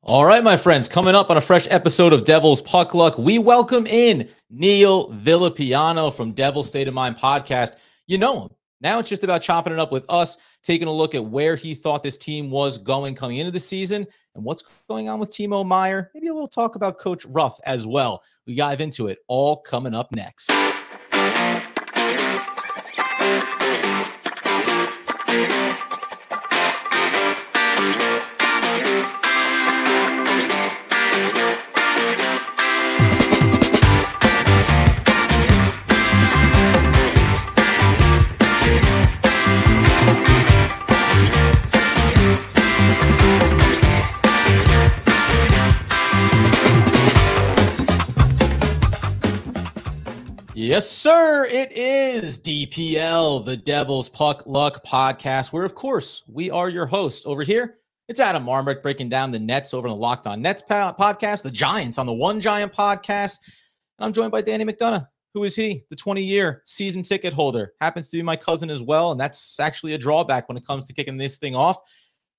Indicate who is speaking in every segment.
Speaker 1: All right, my friends, coming up on a fresh episode of Devil's Puck Luck, we welcome in Neil Villapiano from Devil's State of Mind podcast. You know him. Now it's just about chopping it up with us, taking a look at where he thought this team was going coming into the season and what's going on with Timo Meier. Maybe a little talk about Coach Ruff as well. We dive into it all coming up next. Yes, sir. It is DPL, the Devil's Puck Luck podcast, where, of course, we are your hosts. Over here, it's Adam Marmrick breaking down the Nets over on the Locked On Nets podcast, the Giants on the One Giant podcast. And I'm joined by Danny McDonough. Who is he? The 20-year season ticket holder. Happens to be my cousin as well, and that's actually a drawback when it comes to kicking this thing off.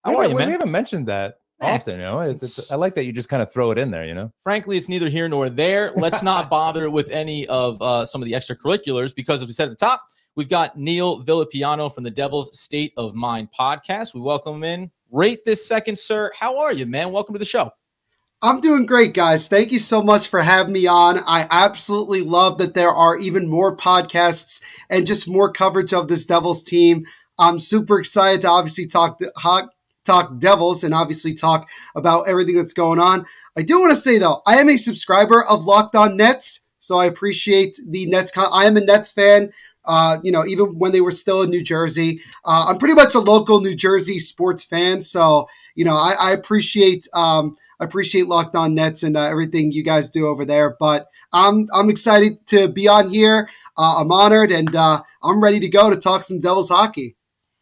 Speaker 1: How are you, man?
Speaker 2: We haven't mentioned that often, you know. I like that you just kind of throw it in there, you know.
Speaker 1: Frankly, it's neither here nor there. Let's not bother with any of some of the extracurriculars because, as we said at the top, we've got Neil Villapiano from the Devil's State of Mind podcast. We welcome him in. Rate this second, sir. How are you, man? Welcome to the show.
Speaker 3: I'm doing great, guys. Thank you so much for having me on. I absolutely love that there are even more podcasts and just more coverage of this Devils team. I'm super excited to obviously talk Devils and obviously talk about everything that's going on. I do want to say, though, I am a subscriber of Locked On Nets, so I appreciate the Nets. I am a Nets fan, even when they were still in New Jersey. I'm pretty much a local New Jersey sports fan, so, I appreciate Locked On Nets and everything you guys do over there. But I'm excited to be on here. I'm honored, and I'm ready to go to talk some Devils hockey.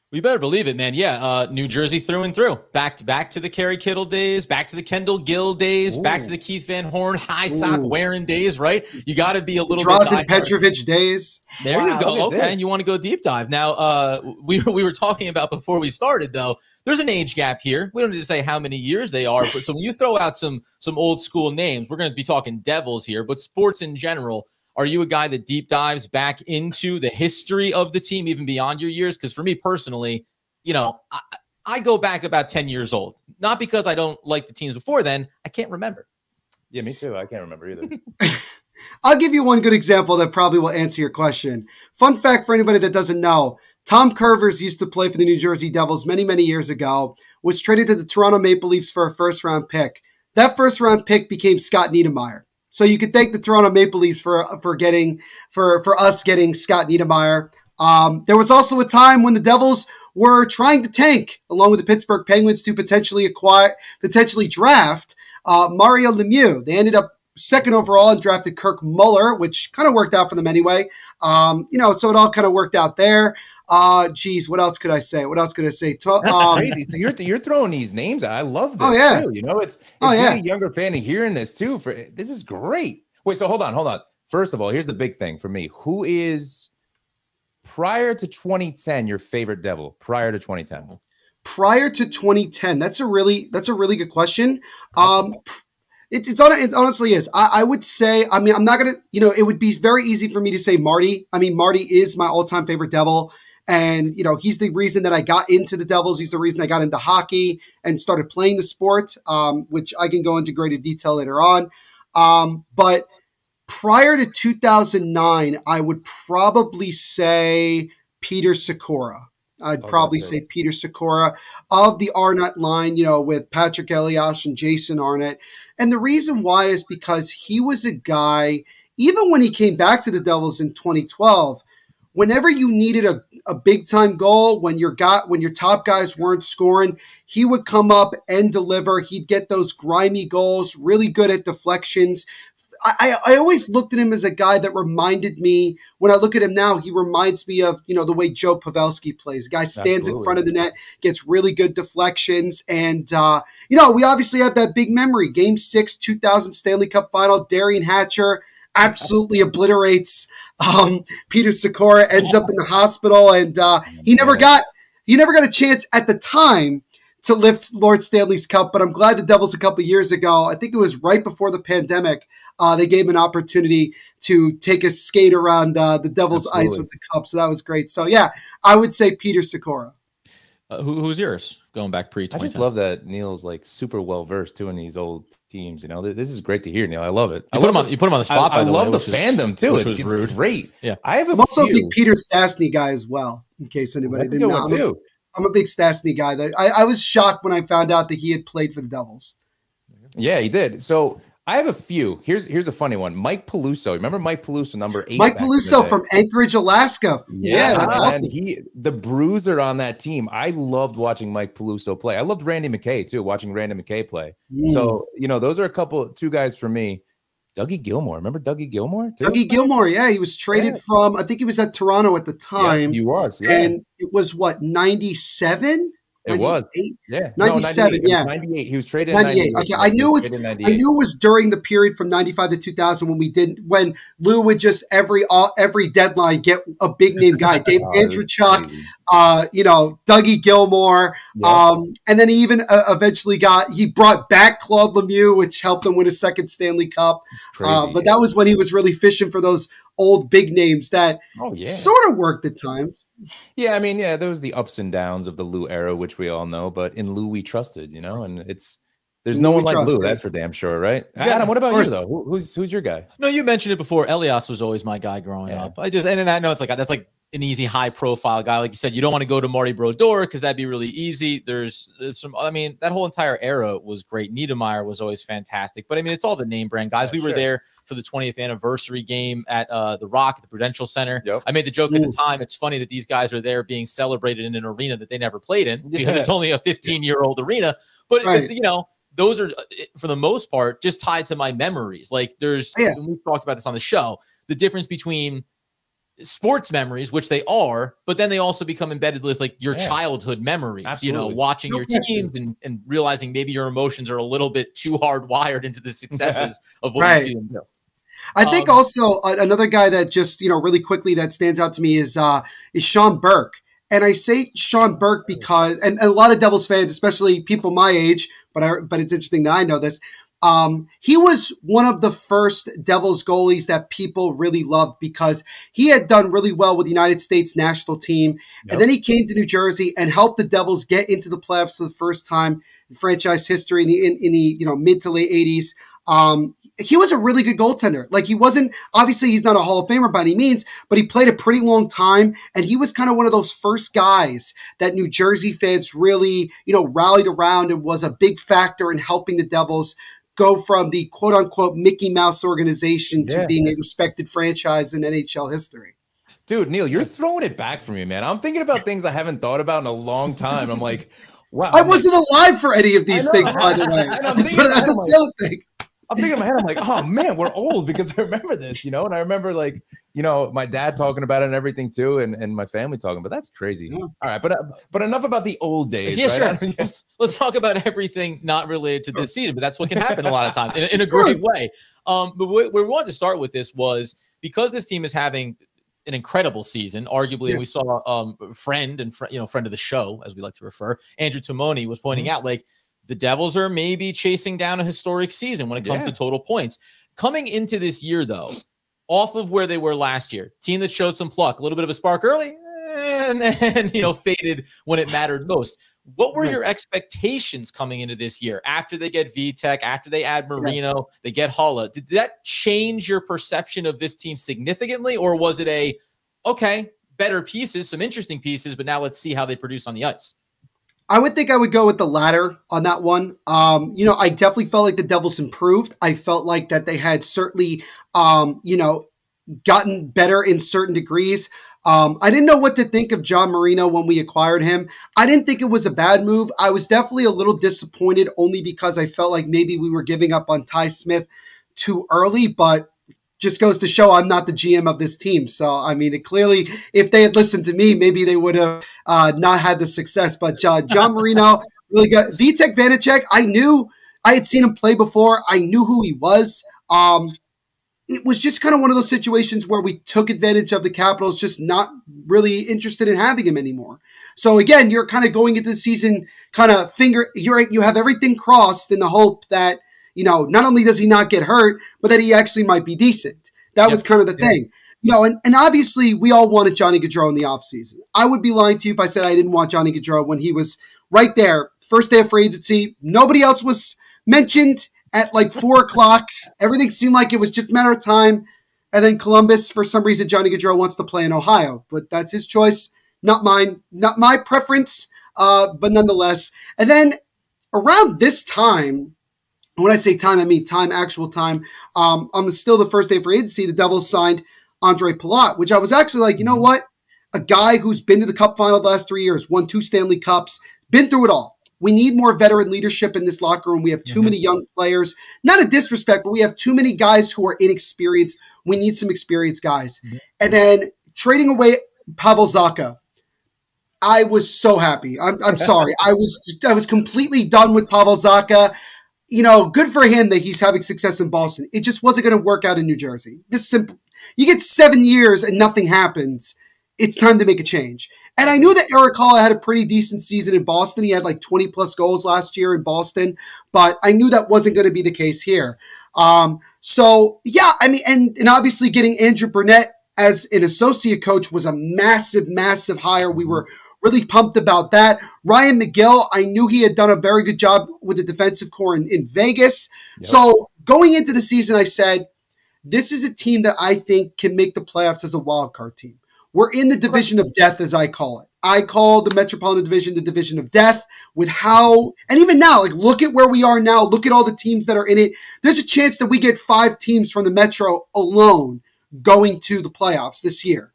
Speaker 1: We better believe it, man. Yeah, New Jersey through and through. Back to the Kerry Kittle days, back to the Kendall Gill days, back to the Keith Van Horn high sock wearing days, right? You got to be a little
Speaker 3: Drazen Petrovic days.
Speaker 1: There you go. Okay, and you want to go deep dive. Now, we were talking about before we started, though, there's an age gap here. We don't need to say how many years they are, but so when you throw out some old school names, we're going to be talking Devils here, but sports in general. Are you a guy that deep dives back into the history of the team, even beyond your years? Because for me personally, I go back about 10 years old. Not because I don't like the teams before then. I can't remember.
Speaker 2: Yeah, me too. I can't remember either.
Speaker 3: I'll give you one good example that probably will answer your question. Fun fact for anybody that doesn't know, Tom Curvers used to play for the New Jersey Devils many, many years ago, was traded to the Toronto Maple Leafs for a first-round pick. That first-round pick became Scott Niedermayer. So you could thank the Toronto Maple Leafs for us getting Scott Niedermayer. There was also a time when the Devils were trying to tank, along with the Pittsburgh Penguins, to potentially draft Mario Lemieux. They ended up second overall and drafted Kirk Muller, which kind of worked out for them anyway. So it all kind of worked out there. What else could I say?
Speaker 2: Crazy. So you're throwing these names out. I love this.
Speaker 3: Oh, yeah.
Speaker 2: Too. It's a younger fan of hearing this too. This is great. Wait, so hold on. First of all, here's the big thing for me. Who is, prior to 2010, your favorite Devil? Prior to 2010.
Speaker 3: Prior to 2010, that's a really good question. It honestly is. I would say, I'm not going to, it would be very easy for me to say Marty. Marty is my all-time favorite Devil. And, he's the reason that I got into the Devils. He's the reason I got into hockey and started playing the sport, which I can go into greater detail later on. But prior to 2009, I would probably say Peter Sikora. I'd probably say Peter Sikora of the Arnott line, with Patrick Elias and Jason Arnott. And the reason why is because he was a guy, even when he came back to the Devils in 2012, whenever you needed a big-time goal, when your top guys weren't scoring, he would come up and deliver. He'd get those grimy goals, really good at deflections. I always looked at him as a guy that reminded me, when I look at him now, he reminds me of, the way Joe Pavelski plays. The guy stands in front of the net, gets really good deflections. And, we obviously have that big memory. Game 6, 2000 Stanley Cup Final, Darian Hatcher absolutely obliterates Peter Sikora, ends up in the hospital. And he never got a chance at the time to lift Lord Stanley's Cup, but I'm glad the Devils a couple years ago, I think it was right before the pandemic, they gave him an opportunity to take a skate around the Devils ice with the cup. So that was great. So yeah, I would say Peter Sikora.
Speaker 1: Who's yours going back pre-2010?
Speaker 2: I just love that Neil's like super well versed too in these old teams. You know, this is great to hear, Neil. I love it.
Speaker 1: You put him on the spot.
Speaker 2: I love the fandom too. It's
Speaker 1: rude.
Speaker 2: Great.
Speaker 1: Yeah,
Speaker 3: I'm also a big Peter Stastny guy as well. In case anybody didn't know, I'm a big Stastny guy. I was shocked when I found out that he had played for the Devils.
Speaker 2: Yeah, he did. So I have a few. Here's a funny one. Mike Peluso. Remember Mike Peluso, number 8?
Speaker 3: Mike Peluso from Anchorage, Alaska. Yeah, that's awesome.
Speaker 2: The bruiser on that team. I loved watching Mike Peluso play. I loved Randy McKay too, watching Randy McKay play. So, you know, those are two guys for me. Dougie Gilmore. Remember Dougie Gilmore? Too?
Speaker 3: Dougie Gilmore, yeah. He was traded from, I think he was at Toronto at the time.
Speaker 2: Yeah, he was. Yeah.
Speaker 3: And it was what, 97?
Speaker 2: It was.
Speaker 3: Yeah. 97,
Speaker 2: no, 98.
Speaker 3: yeah.
Speaker 2: 98. He was traded in 98.
Speaker 3: Okay, I knew it was during the period from 95 to 2000 when Lou would just every deadline get a big name guy. Dave Andrewchuk, you know, Dougie Gilmore. Yeah. And then he even eventually brought back Claude Lemieux, which helped him win a second Stanley Cup. But that was when he was really fishing for those old big names that sort of worked at times.
Speaker 2: Yeah, I mean, there was the ups and downs of the Lou era, which we all know, but in Lou we trusted, you know, and there's no one like Lou, that's for damn sure, right? Yeah, Adam, what about you though? Who's your guy?
Speaker 1: No, you mentioned it before. Elias was always my guy growing up. And I know that's like an easy high profile guy. Like you said, you don't want to go to Marty Brodeur because that'd be really easy. There's some, I mean, that whole entire era was great. Niedermeyer was always fantastic, but I mean, it's all the name brand guys. We were there for the 20th anniversary game at the Rock at the Prudential Center. I made the joke at the time. It's funny that these guys are there being celebrated in an arena that they never played in because it's only a 15-year-old arena. But you know, those are for the most part just tied to my memories. Like there's, we talked about this on the show, the difference between sports memories, which they are, but then they also become embedded with like your childhood memories. Absolutely. You know, watching your teams and realizing maybe your emotions are a little bit too hardwired into the successes of what you see them do.
Speaker 3: I think also another guy that just, you know, really quickly that stands out to me is Sean Burke. And I say Sean Burke because, and a lot of Devils fans, especially people my age, but it's interesting that I know this. He was one of the first Devils goalies that people really loved because he had done really well with the United States national team. And then he came to New Jersey and helped the Devils get into the playoffs for the first time in franchise history in the you know, mid to late 80s. He was a really good goaltender. Like he wasn't, obviously he's not a Hall of Famer by any means, but he played a pretty long time. And he was kind of one of those first guys that New Jersey fans really, you know, rallied around and was a big factor in helping the Devils go from the quote unquote Mickey Mouse organization to being a respected franchise in NHL history.
Speaker 2: Dude, Neil, you're throwing it back for me, man. I'm thinking about things I haven't thought about in a long time. I'm like, wow.
Speaker 3: I wasn't alive for any of these things, by the way. That's the other thing.
Speaker 2: I'm thinking in my head, I'm like, oh man, we're old because I remember this, you know, and I remember like, you know, my dad talking about it and everything too, and my family talking, but that's crazy. All right, but enough about the old days.
Speaker 1: Yeah,
Speaker 2: right?
Speaker 1: Sure. Let's talk about everything not related to this season, but that's what can happen a lot of times in a great way. But where we wanted to start with this was because this team is having an incredible season, arguably, and we saw friend of the show, as we like to refer, Andrew Timoni was pointing out, like, the Devils are maybe chasing down a historic season when it comes to total points. Coming into this year, though, off of where they were last year, team that showed some pluck, a little bit of a spark early, and then, you know, faded when it mattered most. What were your expectations coming into this year after they get Vitek, after they add Marino, they get Haula? Did that change your perception of this team significantly, or was it better pieces, some interesting pieces, but now let's see how they produce on the ice?
Speaker 3: I would think I would go with the latter on that one. You know, I definitely felt like the Devils improved. I felt like that they had certainly, you know, gotten better in certain degrees. I didn't know what to think of John Marino when we acquired him. I didn't think it was a bad move. I was definitely a little disappointed only because I felt like maybe we were giving up on Ty Smith too early, but just goes to show I'm not the GM of this team. So, I mean, it clearly, if they had listened to me, maybe they would have not had the success. But John Marino, really good. Vitek Vanacek, I had seen him play before. I knew who he was. it was just kind of one of those situations where we took advantage of the Capitals just not really interested in having him anymore. So again, you're kind of going into the season kind of you have everything crossed in the hope that, not only does he not get hurt, but that he actually might be decent. That was kind of the thing. And obviously we all wanted Johnny Gaudreau in the offseason. I would be lying to you if I said I didn't want Johnny Gaudreau when he was right there. First day of free agency. Nobody else was mentioned at like 4:00. Everything seemed like it was just a matter of time. And then Columbus, for some reason, Johnny Gaudreau wants to play in Ohio. But that's his choice, not mine. Not my preference, but nonetheless. And then around this time, when I say time, I mean time, actual time. On still the first day of free agency, the Devils signed Andre Palat, which I was actually like, you know what? A guy who's been to the Cup final the last 3 years, won 2 Stanley Cups, been through it all. We need more veteran leadership in this locker room. We have too many young players. Not a disrespect, but we have too many guys who are inexperienced. We need some experienced guys. And then trading away Pavel Zacha, I was so happy. I'm sorry. I was completely done with Pavel Zacha. Good for him that he's having success in Boston. It just wasn't going to work out in New Jersey. Just simple. You get 7 years and nothing happens. It's time to make a change. And I knew that Erik Haula had a pretty decent season in Boston. He had like 20 plus goals last year in Boston, but I knew that wasn't going to be the case here. And obviously getting Andrew Burnett as an associate coach was a massive, massive hire. We were really pumped about that. Ryan McGill, I knew he had done a very good job with the defensive core in Vegas. Yep. So going into the season, I said, this is a team that I think can make the playoffs as a wild card team. We're in the division of death, as I call it. I call the Metropolitan Division the division of death with how, and even now, like look at where we are now. Look at all the teams that are in it. There's a chance that we get 5 teams from the Metro alone going to the playoffs this year.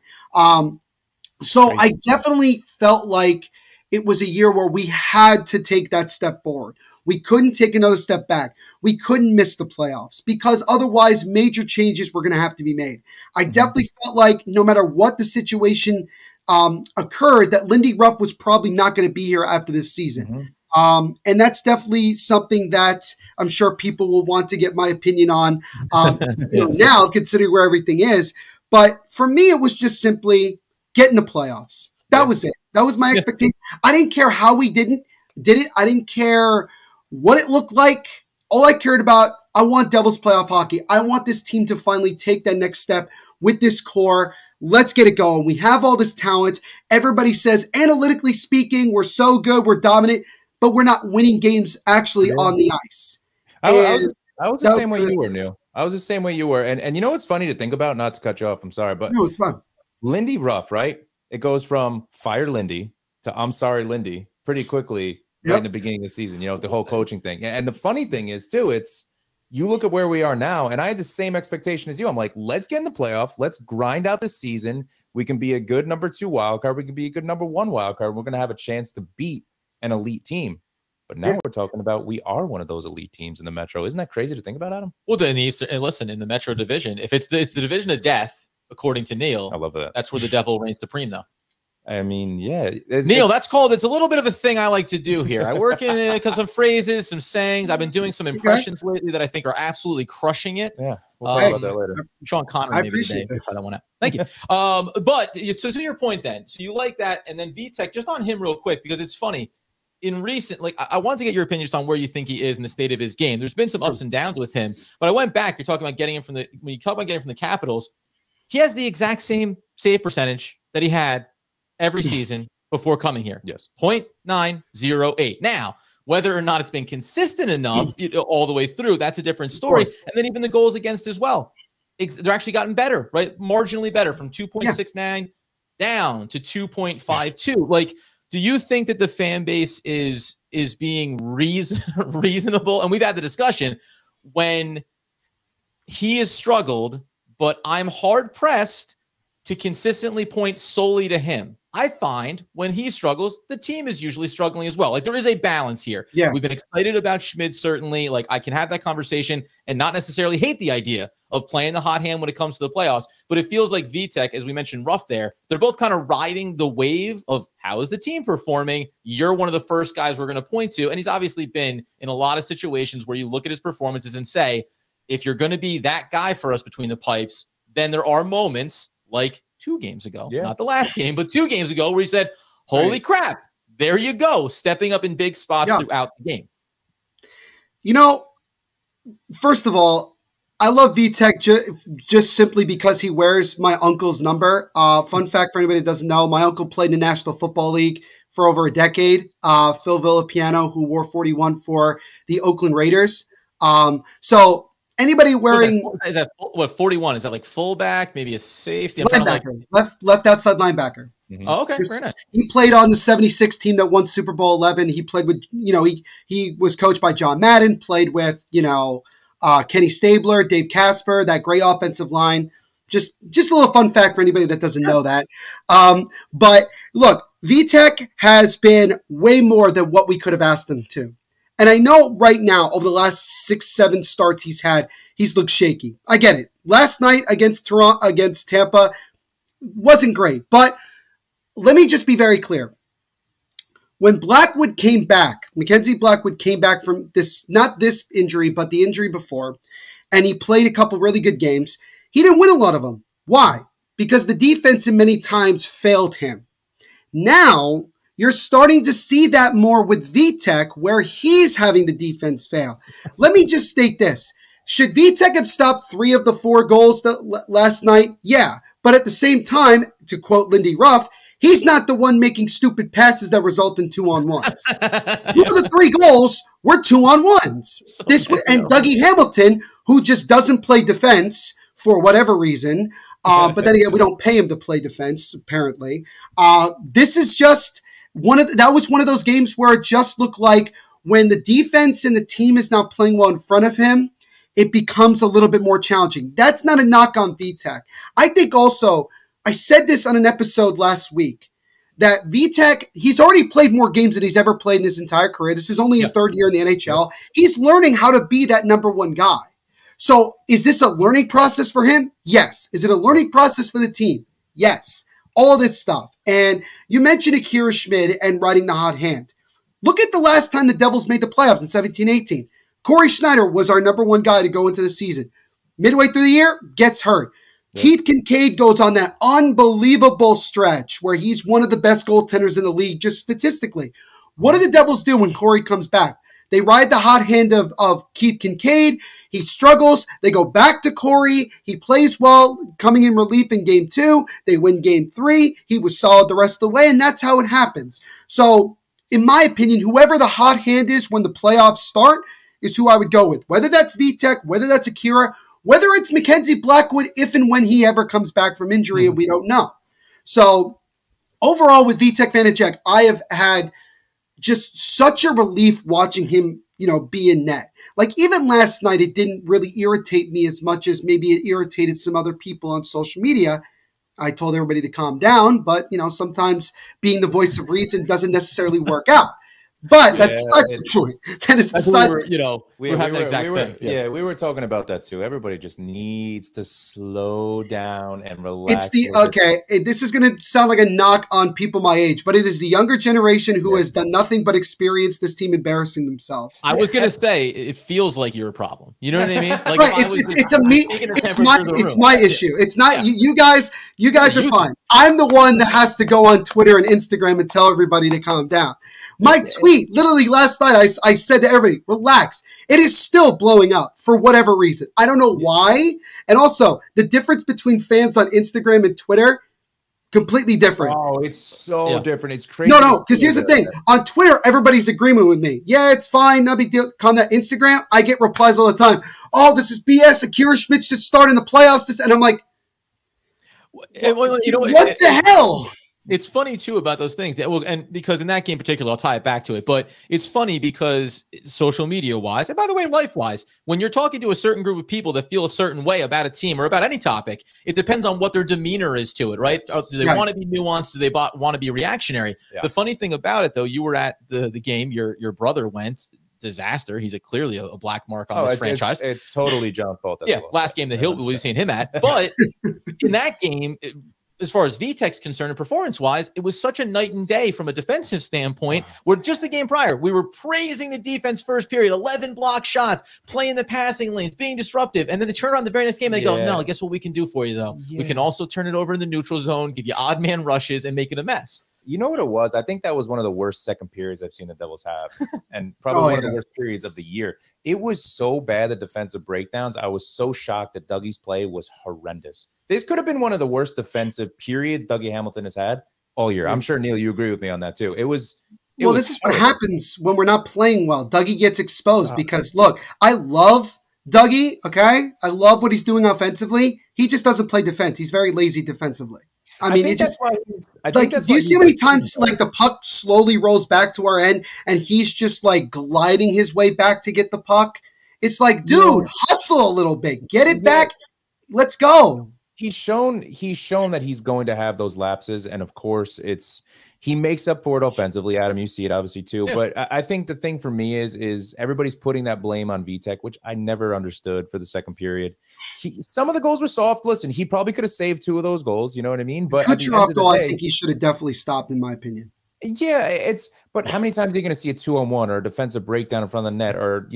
Speaker 3: So I definitely felt like it was a year where we had to take that step forward. We couldn't take another step back. We couldn't miss the playoffs because otherwise major changes were going to have to be made. I definitely felt like no matter what the situation occurred, that Lindy Ruff was probably not going to be here after this season. And that's definitely something that I'm sure people will want to get my opinion on now, considering where everything is. But for me, it was just simply get in the playoffs. That was it. That was my expectation. I didn't care how we did it. I didn't care what it looked like. All I cared about, I want Devils playoff hockey. I want this team to finally take that next step with this core. Let's get it going. We have all this talent. Everybody says, analytically speaking, we're so good, we're dominant, but we're not winning games actually on the ice.
Speaker 2: I was the same way you were, Neil. I was the same way you were. And you know what's funny to think about? Not to cut you off, I'm sorry, but
Speaker 3: no, it's fine.
Speaker 2: Lindy Ruff, right? It goes from fire Lindy to I'm sorry, Lindy, pretty quickly right in the beginning of the season, the whole coaching thing. And the funny thing is, too, it's you look at where we are now, and I had the same expectation as you. I'm like, let's get in the playoff. Let's grind out the season. We can be a good number 2 wild card. We can be a good number 1 wild card. We're going to have a chance to beat an elite team. But now we're talking about we are one of those elite teams in the Metro. Isn't that crazy to think about, Adam?
Speaker 1: Well, in the Eastern, and listen, in the Metro division, if it's the division of death, according to Neil,
Speaker 2: I love that.
Speaker 1: That's where the devil reigns supreme, though.
Speaker 2: I mean, yeah.
Speaker 1: Neil, it's a little bit of a thing I like to do here. I work in it because some phrases, some sayings. I've been doing some impressions lately that I think are absolutely crushing it.
Speaker 2: Yeah, we'll talk about that later.
Speaker 1: Sean Connery, maybe today. I don't want to. Thank you. But so to your point, then, so you like that, and then Vitek, just on him real quick because it's funny. In recent, I want to get your opinion just on where you think he is in the state of his game. There's been some ups and downs with him, but I went back. You're talking about getting him when you talk about getting him from the Capitals, he has the exact same save percentage that he had every season before coming here.
Speaker 2: Yes.
Speaker 1: 0.908. Now, whether or not it's been consistent enough all the way through, that's a different story. And then even the goals against as well. They're actually gotten better, right? Marginally better from 2.69 down to 2.52. Like, do you think that the fan base is being reasonable? And we've had the discussion when he has struggled, but I'm hard pressed to consistently point solely to him. I find when he struggles, the team is usually struggling as well. Like there is a balance here. Yeah. We've been excited about Schmid, certainly. Like I can have that conversation and not necessarily hate the idea of playing the hot hand when it comes to the playoffs. But it feels like Vitek, as we mentioned, Ruff there, they're both kind of riding the wave of how is the team performing? You're one of the first guys we're going to point to. And he's obviously been in a lot of situations where you look at his performances and say, if you're going to be that guy for us between the pipes, then there are moments like 2 games ago, not the last game, but 2 games ago, where he said, holy crap, there you go, stepping up in big spots throughout the game.
Speaker 3: You know, first of all, I love Vitek just simply because he wears my uncle's number. Fun fact for anybody that doesn't know, my uncle played in the National Football League for over a decade. Phil Villapiano, who wore 41 for the Oakland Raiders. So anybody wearing...
Speaker 1: Is that what, 41? Is that like fullback, maybe a safety?
Speaker 3: Linebacker, left outside linebacker.
Speaker 1: Mm-hmm. Oh, okay, very nice.
Speaker 3: He played on the 76 team that won Super Bowl 11. He played with, he was coached by John Madden, played with, Kenny Stabler, Dave Casper, that great offensive line. Just a little fun fact for anybody that doesn't know that. But look, Vitek has been way more than what we could have asked him to. And I know right now, over the last 6-7 starts he's looked shaky. I get it. Last night against Tampa wasn't great. But let me just be very clear. When Blackwood came back, Mackenzie Blackwood came back from this, not this injury, but the injury before, and he played a couple really good games, he didn't win a lot of them. Why? Because the defense in many times failed him. Now, you're starting to see that more with Vitek, where he's having the defense fail. Let me just state this. Should Vitek have stopped 3 of the 4 goals last night? Yeah. But at the same time, to quote Lindy Ruff, he's not the one making stupid passes that result in 2-on-1s. 2 of the 3 goals were 2-on-1s. And Dougie Hamilton, who just doesn't play defense for whatever reason, but then again, we don't pay him to play defense, apparently. This is just that was one of those games where it just looked like when the defense and the team is not playing well in front of him, it becomes a little bit more challenging. That's not a knock on Vitek. I think also, I said this on an episode last week, that Vitek, he's already played more games than he's ever played in his entire career. This is only his 3rd year in the NHL. He's learning how to be that number 1 guy. So is this a learning process for him? Yes. Is it a learning process for the team? Yes. All this stuff. And you mentioned Akira Schmid and riding the hot hand. Look at the last time the Devils made the playoffs in 17-18. Corey Schneider was our number 1 guy to go into the season. Midway through the year, gets hurt. Yeah. Keith Kincaid goes on that unbelievable stretch where he's one of the best goaltenders in the league, just statistically. What do the Devils do when Corey comes back? They ride the hot hand of Keith Kincaid. He struggles. They go back to Corey. He plays well, coming in relief in game 2. They win game 3. He was solid the rest of the way, and that's how it happens. So, in my opinion, whoever the hot hand is when the playoffs start is who I would go with. Whether that's Vitek, whether that's Akira, whether it's Mackenzie Blackwood, if and when he ever comes back from injury, we don't know. So, overall with Vitek Vanacek, I have had just such a relief watching him, be in net. Like, even last night, it didn't really irritate me as much as maybe it irritated some other people on social media. I told everybody to calm down, but, sometimes being the voice of reason doesn't necessarily work out. But that's besides the point. That is besides.
Speaker 1: We're having the exact thing.
Speaker 2: Yeah, we were talking about that too. Everybody just needs to slow down and relax.
Speaker 3: This is going to sound like a knock on people my age, but it is the younger generation who has done nothing but experience this team embarrassing themselves.
Speaker 1: I was going to say it feels like you're a problem. You know what I mean? Like,
Speaker 3: right. It's my issue. It's not you guys. You guys are fine. I'm the one that has to go on Twitter and Instagram and tell everybody to calm down. My tweet, literally last night, I said to everybody, relax. It is still blowing up for whatever reason. I don't know why. And also, the difference between fans on Instagram and Twitter, completely different.
Speaker 2: Oh, it's so different. It's crazy.
Speaker 3: No, because here's the thing. On Twitter, everybody's agreement with me. Yeah, it's fine. No big deal. On that Instagram, I get replies all the time. Oh, this is BS. Akira Schmid should start in the playoffs. And I'm like, what the hell?
Speaker 1: It's funny too about those things and because in that game in particular, I'll tie it back to it, but it's funny because social media wise, and by the way, life wise, when you're talking to a certain group of people that feel a certain way about a team or about any topic, it depends on what their demeanor is to it, right? Yes. Do they want to be nuanced? Do they want to be reactionary? Yeah. The funny thing about it though, you were at the game, your brother went. Disaster. He's clearly a black mark on this franchise.
Speaker 2: It's totally John's fault.
Speaker 1: Last game that we've seen him at. But in that game, as far as Vitek's concerned and performance-wise, it was such a night and day from a defensive standpoint, where just the game prior, we were praising the defense first period, 11 block shots, playing the passing lanes, being disruptive, and then they turn around the very next game and they go, no, guess what we can do for you, though? We can also turn it over in the neutral zone, give you odd man rushes, and make it a mess.
Speaker 2: You know what it was? I think that was one of the worst second periods I've seen the Devils have, and probably one of the worst periods of the year. It was so bad, the defensive breakdowns. I was so shocked that Dougie's play was horrendous. This could have been one of the worst defensive periods Dougie Hamilton has had all year. I'm sure, Neil, you agree with me on that too. Well,
Speaker 3: this is what happens when we're not playing well. Dougie gets exposed because, look, I love Dougie, okay? I love what he's doing offensively. He just doesn't play defense. He's very lazy defensively. I mean, it just like, do you see how many times like the puck slowly rolls back to our end and he's just like gliding his way back to get the puck? It's like, dude, hustle a little bit, get it back. Let's go.
Speaker 2: He's shown that he's going to have those lapses, and of course, he makes up for it offensively. Adam, you see it obviously too. Yeah. But I think the thing for me is everybody's putting that blame on Vitek, which I never understood for the second period. Some of the goals were soft. Listen, he probably could have saved 2 of those goals. You know what I mean? But
Speaker 3: Kucherov goal, I think he should have definitely stopped, in my opinion.
Speaker 2: Yeah, but how many times are you going to see a 2-on-1 or a defensive breakdown in front of the net, or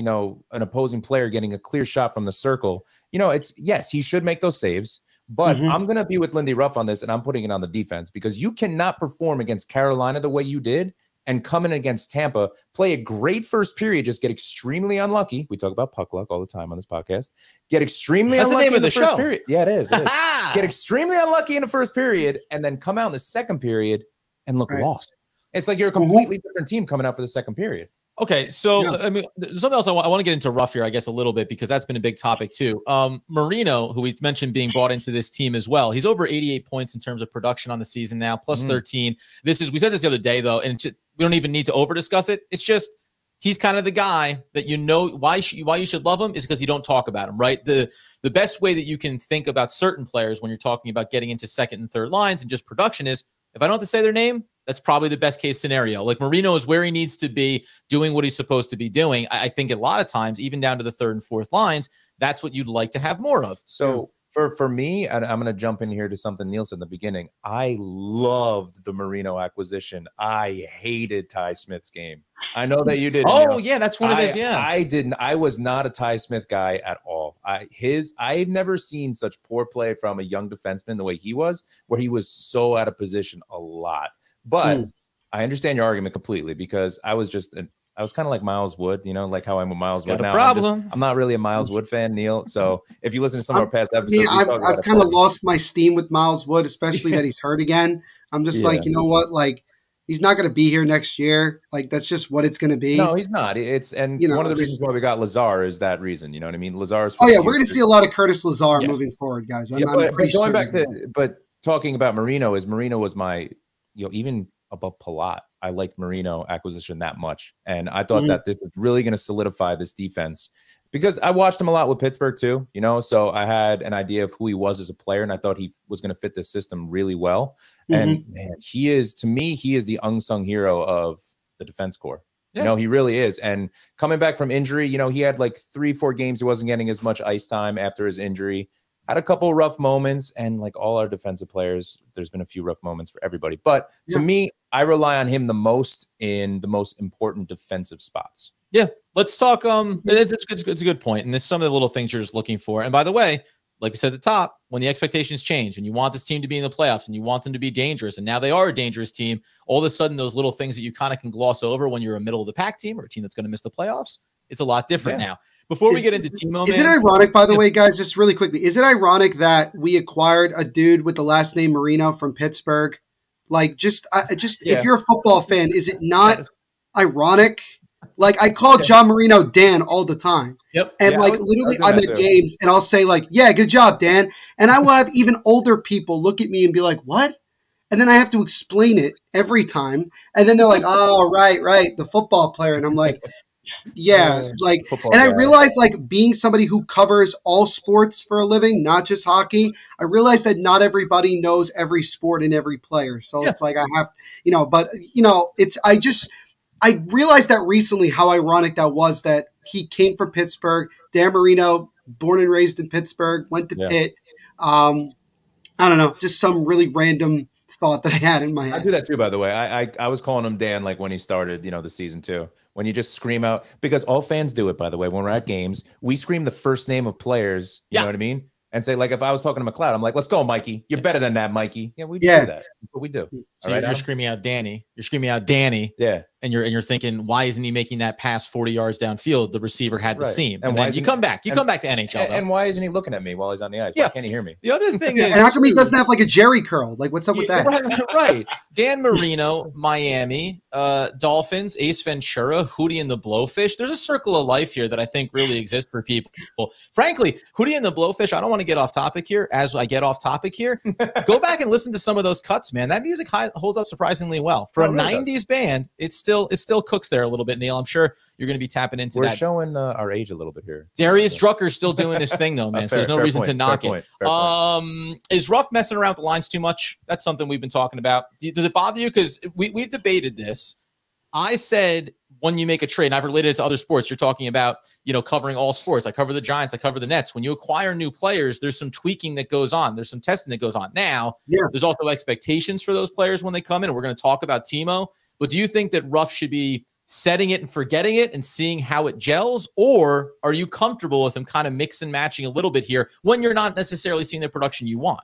Speaker 2: an opposing player getting a clear shot from the circle? Yes, he should make those saves. But I'm going to be with Lindy Ruff on this, and I'm putting it on the defense, because you cannot perform against Carolina the way you did and come in against Tampa, play a great first period, just get extremely unlucky. We talk about puck luck all the time on this podcast. Get extremely unlucky in the first period. Yeah, it is. Get extremely unlucky in the first period and then come out in the second period and look lost. It's like you're a completely different team coming out for the second period.
Speaker 1: Okay, so I mean, there's something else I want to get into Ruff here, I guess, a little bit, because that's been a big topic too. Marino, who we mentioned being brought into this team as well, he's over 88 points in terms of production on the season now, plus 13. We said this the other day though, and we don't even need to over discuss it. It's just he's kind of the guy that why you should love him is because you don't talk about him, right? The best way that you can think about certain players when you're talking about getting into second and third lines and just production is, if I don't have to say their name, that's probably the best case scenario. Like, Marino is where he needs to be, doing what he's supposed to be doing. I think a lot of times, even down to the third and fourth lines, that's what you'd like to have more of.
Speaker 2: So for me, and I'm going to jump in here to something Neil said in the beginning. I loved the Marino acquisition. I hated Ty Smith's game. I know that you did.
Speaker 1: Oh, yeah, that's one of his. Yeah,
Speaker 2: I didn't. I was not a Ty Smith guy at all. I've never seen such poor play from a young defenseman the way he was, where he was so out of position a lot. But I understand your argument completely, because I was kind of like Miles Wood, like how I'm with Miles Wood now. I'm not really a Miles Wood fan, Neil. So if you listen to some of our past episodes,
Speaker 3: I've kind of lost my steam with Miles Wood, especially that he's hurt again. I'm just like, you know what? Like, he's not going to be here next year. Like, that's just what it's going to be.
Speaker 2: No, he's not. One of the reasons why we got Lazar is that reason. You know what I mean? Lazar's.
Speaker 3: Oh yeah, we're going to see a lot of Curtis Lazar moving forward, guys.
Speaker 2: But talking about Marino was my. Even above Palat, I liked Marino acquisition that much. And I thought that this was really going to solidify this defense, because I watched him a lot with Pittsburgh too, so I had an idea of who he was as a player, and I thought he was going to fit this system really well. And man, he is the unsung hero of the defense corps. Yeah. He really is. And coming back from injury, he had like 3-4 games. He wasn't getting as much ice time after his injury. Had a couple rough moments, and like all our defensive players, there's been a few rough moments for everybody. But to me, I rely on him the most in the most important defensive spots.
Speaker 1: Yeah, let's talk. It's a good point, and there's some of the little things you're just looking for. And by the way, like we said at the top, when the expectations change and you want this team to be in the playoffs and you want them to be dangerous, and now they are a dangerous team, all of a sudden those little things that you kind of can gloss over when you're a middle of the pack team or a team that's going to miss the playoffs, it's a lot different now. Before we get into Timo,
Speaker 3: is it ironic, by the way, guys, just really quickly, is it ironic that we acquired a dude with the last name Marino from Pittsburgh? Like, if you're a football fan, is it not ironic? Like, I call John Marino Dan all the time. Yep. And literally I'm at games and I'll say like, yeah, good job, Dan. And I will have even older people look at me and be like, what? And then I have to explain it every time. And then they're like, oh, right, the football player. And I'm like, yeah, like, and I realize, like, being somebody who covers all sports for a living, not just hockey, I realize that not everybody knows every sport and every player. So it's like I have, but I realized that recently how ironic that was, that he came from Pittsburgh. Dan Marino, born and raised in Pittsburgh, went to Pitt. I don't know, just some really random thought that I had in my head.
Speaker 2: I do that too, by the way. I was calling him Dan like when he started, the season 2. When you just scream out, because all fans do it, by the way. When we're at games, we scream the first name of players. You know what I mean? And say, like, if I was talking to McLeod, I'm like, let's go, Mikey. You're better than that, Mikey. Yeah, we do that. That's what we do.
Speaker 1: So you're screaming out Danny. You're screaming out Danny.
Speaker 2: Yeah.
Speaker 1: And you're thinking, why isn't he making that pass 40 yards downfield? The receiver had the seam. And then you come back. You come back to NHL.
Speaker 2: And why isn't he looking at me while he's on the ice? Why can't he hear me?
Speaker 1: The other thing is,
Speaker 3: and how come he doesn't have like a Jerry curl? Like, what's up with that?
Speaker 1: Right. Dan Marino, Miami, Dolphins, Ace Ventura, Hootie and the Blowfish. There's a circle of life here that I think really exists for people. Frankly, Hootie and the Blowfish, I don't want to get off topic here. As I get off topic here, go back and listen to some of those cuts, man. That music holds up surprisingly well. For a 90s band, it still cooks there a little bit, Neil. I'm sure you're going to be tapping into that.
Speaker 2: We're showing our age a little bit here.
Speaker 1: Darius Drucker's still doing his thing, though, man. So there's no reason to knock it. Is Ruff messing around with the lines too much? That's something we've been talking about. Does it bother you? Because we've debated this. I said when you make a trade, and I've related it to other sports, you're talking about, covering all sports. I cover the Giants, I cover the Nets. When you acquire new players, there's some tweaking that goes on. There's some testing that goes on. Now, there's also expectations for those players when they come in. And we're going to talk about Timo. But do you think that Ruff should be setting it and forgetting it and seeing how it gels? Or are you comfortable with him kind of mix and matching a little bit here when you're not necessarily seeing the production you want?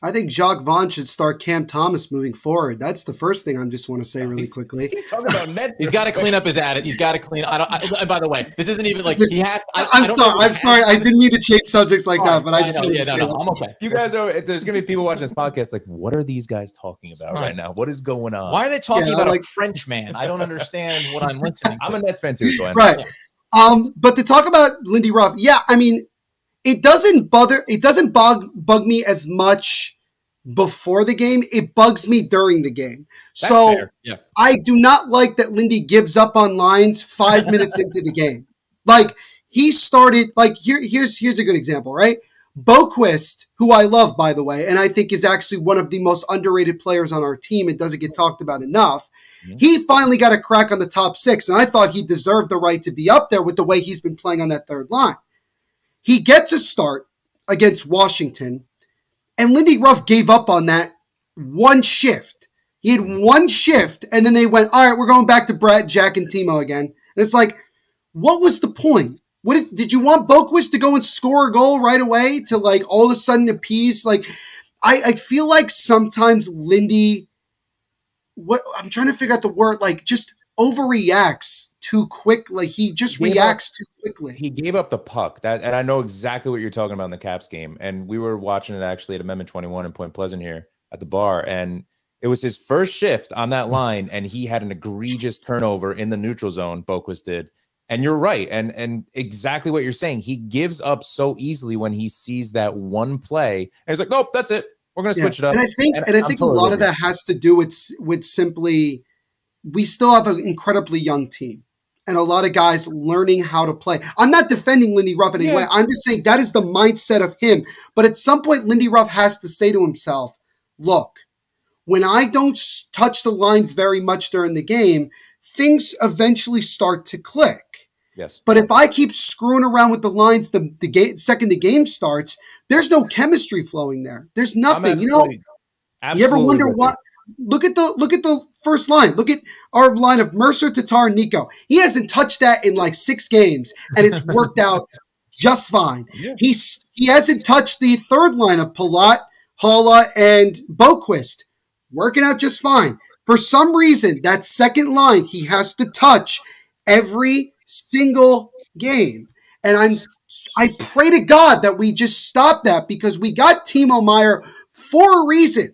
Speaker 3: I think Jacques Vaughn should start Cam Thomas moving forward. That's the first thing I just want to say really quickly.
Speaker 2: He's talking about net.
Speaker 1: He's got to clean up his attitude. He's got to clean. And by the way, this isn't even like he has.
Speaker 3: I'm sorry. I didn't mean to change subjects like that, but I just want to say
Speaker 1: I'm okay.
Speaker 2: You guys are. There's gonna be people watching this podcast like, what are these guys talking about right now? What is going on?
Speaker 1: Why are they talking about a French man? I don't understand what I'm listening to.
Speaker 2: I'm a Nets fan too, so I know.
Speaker 3: Right. But to talk about Lindy Ruff, I mean, it doesn't bug me as much before the game. It bugs me during the game. That's fair. I do not like that Lindy gives up on lines 5 minutes into the game. Like, he started, like, here's a good example, right? Boquist, who I love, by the way, and I think is actually one of the most underrated players on our team. It doesn't get talked about enough. He finally got a crack on the top 6, and I thought he deserved the right to be up there with the way he's been playing on that third line. He gets a start against Washington, and Lindy Ruff gave up on that one shift. He had one shift, and then they went, all right, we're going back to Brett, Jack, and Timo again. And it's like, what was the point? Did you want Boquist to go and score a goal right away to, like, all of a sudden appease? Like, I feel like sometimes Lindy, I'm trying to figure out the word, like, just overreacts too quick. Like, he just reacts too quickly.
Speaker 2: He gave up the puck. And I know exactly what you're talking about in the Caps game. And we were watching it actually at Amendment 21 in Point Pleasant here at the bar. And it was his first shift on that line, and he had an egregious turnover in the neutral zone, Boquist did. And you're right. And exactly what you're saying. He gives up so easily when he sees that one play. And he's like, nope, that's it. We're going to switch it up.
Speaker 3: And I think a lot of that has to do with simply, we still have an incredibly young team and a lot of guys learning how to play. I'm not defending Lindy Ruff in any way. I'm just saying that is the mindset of him. But at some point, Lindy Ruff has to say to himself, look, when I don't touch the lines very much during the game, things eventually start to click.
Speaker 2: Yes.
Speaker 3: But if I keep screwing around with the lines the second the game starts, there's no chemistry flowing there. There's nothing. You ever wonder what? Look at the first line. Look at our line of Mercer, Tatar, and Nico. He hasn't touched that in like 6 games, and it's worked out just fine. Yeah. He hasn't touched the third line of Palat, Hala, and Boquist. Working out just fine. For some reason, that second line he has to touch every single game. And I pray to God that we just stop that, because we got Timo Meier for a reason.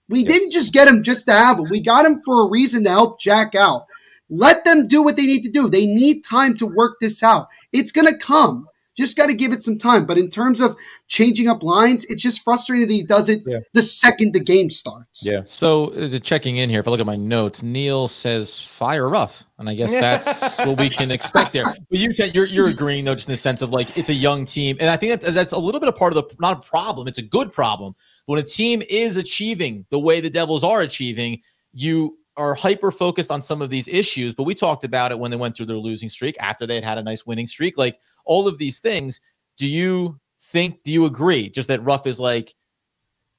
Speaker 3: We didn't just get him just to have him. We got him for a reason to help Jack out. Let them do what they need to do. They need time to work this out. It's going to come. Just got to give it some time. But in terms of changing up lines, it's just frustrating that he does it the second the game starts.
Speaker 2: Yeah.
Speaker 1: So checking in here, if I look at my notes, Neil says fire Ruff, and I guess that's what we can expect there. But you're agreeing though, just in the sense of like it's a young team, and I think that's a little bit of part of the, not a problem, it's a good problem. When a team is achieving the way the Devils are achieving, you are hyper focused on some of these issues, but we talked about it when they went through their losing streak after they had a nice winning streak. Like all of these things, do you agree just that Ruff is like,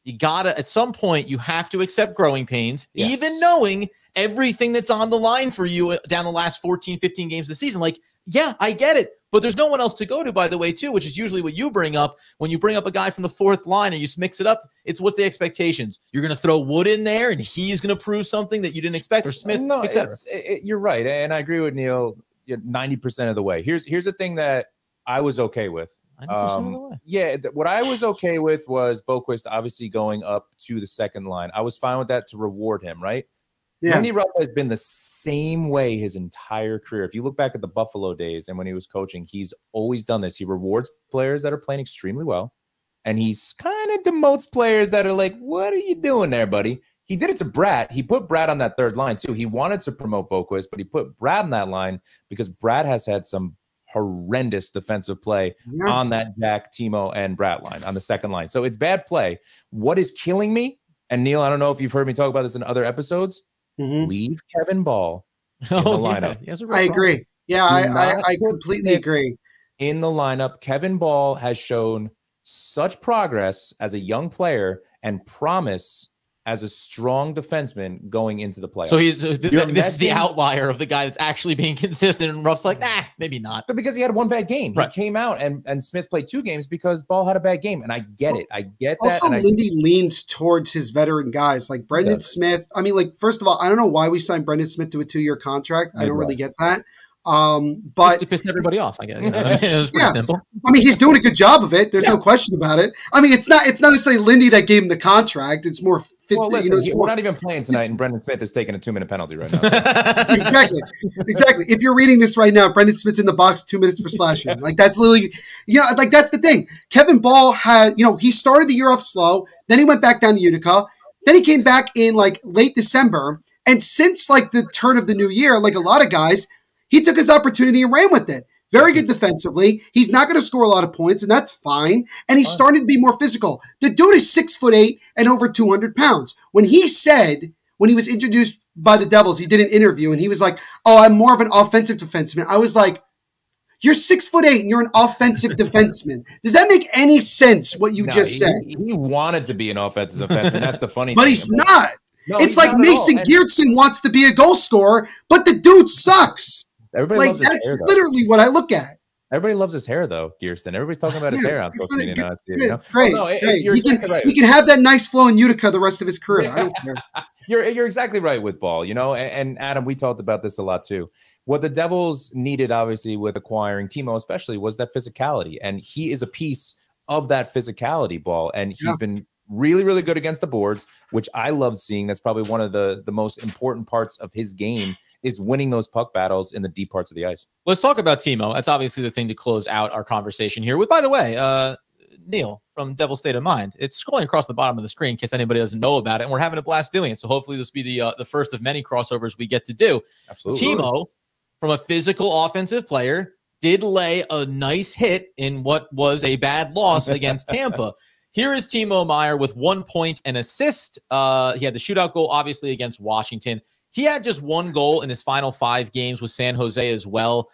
Speaker 1: You gotta, at some point, you have to accept growing pains,
Speaker 2: Yes.
Speaker 1: even knowing everything that's on the line for you down the last 14, 15 games of the season. Like, yeah, I get it. But there's no one else to go to, by the way, too, which is usually what you bring up. When you bring up a guy from the fourth line and you mix it up, it's what's the expectations? You're going to throw Wood in there and he's going to prove something that you didn't expect, or Smith,
Speaker 2: no,
Speaker 1: etc.
Speaker 2: You're right. And I agree with Neil 90% of the way. Here's the thing that I was okay with.
Speaker 1: 90% of the way.
Speaker 2: Yeah, what I was okay with was Boquist obviously going up to the second line. I was fine with that to reward him, right?
Speaker 3: Yeah.
Speaker 2: Randy Ruff has been the same way his entire career. If you look back at the Buffalo days and when he was coaching, he's always done this. He rewards players that are playing extremely well, and he's kind of demotes players that are like, what are you doing there, buddy? He did it to Brad. He put Brad on that third line, too. He wanted to promote Boquist, but he put Brad on that line because Brad has had some horrendous defensive play on that Jack, Timo, and Brad line on the second line. So it's bad play. What is killing me, and Neil, I don't know if you've heard me talk about this in other episodes, leave Kevin Ball in the lineup.
Speaker 1: Yeah.
Speaker 3: I agree. Yeah, I completely agree.
Speaker 2: In the lineup, Kevin Ball has shown such progress as a young player and promise as a strong defenseman going into the playoffs.
Speaker 1: So this is the outlier of the guy that's actually being consistent, and Ruff's like, nah, maybe not.
Speaker 2: But because he had one bad game.
Speaker 1: Right.
Speaker 2: He came out and Smith played 2 games because Ball had a bad game. And I get it. I get that.
Speaker 3: Also, Lindy leans towards his veteran guys like Brendan Smith. I mean, like, first of all, I don't know why we signed Brendan Smith to a 2-year contract. I don't really get that. But
Speaker 1: to piss everybody off, I guess. You know? It was pretty simple.
Speaker 3: I mean, he's doing a good job of it. There's no question about it. I mean, it's not necessarily Lindy that gave him the contract. It's more fit.
Speaker 2: Well, listen, we're not even playing tonight, and Brendan Smith is taking a 2-minute penalty right now.
Speaker 3: Exactly. If you're reading this right now, Brendan Smith's in the box 2 minutes for slashing. Like, that's literally, like, that's the thing. Kevin Ball had, he started the year off slow. Then he went back down to Utica. Then he came back in like late December. And since like the turn of the new year, like a lot of guys, he took his opportunity and ran with it. Very good defensively. He's not going to score a lot of points, and that's fine. And he's starting to be more physical. The dude is 6'8" and over 200 pounds. When he was introduced by the Devils, he did an interview, and he was like, "Oh, I'm more of an offensive defenseman." I was like, "You're 6'8" and you're an offensive defenseman. Does that make any sense? What you just said?
Speaker 2: He wanted to be an offensive defenseman. That's the funny thing.
Speaker 3: But he's not.
Speaker 2: No,
Speaker 3: it's like Mason Geertsen wants to be a goal scorer, but the dude sucks.
Speaker 2: Everybody
Speaker 3: loves his hair, literally what I look at.
Speaker 2: Everybody loves his hair, though, Gearston. Everybody's talking about his hair on social media now.
Speaker 3: Great. He can have that nice flow in Utica the rest of his career. I don't care.
Speaker 2: You're exactly right with Ball, and Adam, we talked about this a lot too. What the Devils needed, obviously, with acquiring Timo especially, was that physicality. And he is a piece of that physicality, Ball. And he's been really, really good against the boards, which I love seeing. That's probably one of the most important parts of his game, is winning those puck battles in the deep parts of the ice.
Speaker 1: Let's talk about Timo. That's obviously the thing to close out our conversation here with, by the way, Neil from Devil's State of Mind. It's scrolling across the bottom of the screen in case anybody doesn't know about it, and we're having a blast doing it. So hopefully this will be the first of many crossovers we get to do.
Speaker 2: Absolutely.
Speaker 1: Timo, from a physical offensive player, did lay a nice hit in what was a bad loss against Tampa. Here is Timo Meier with 1 point and assist. He had the shootout goal, obviously, against Washington. He had just 1 goal in his final 5 games with San Jose as well.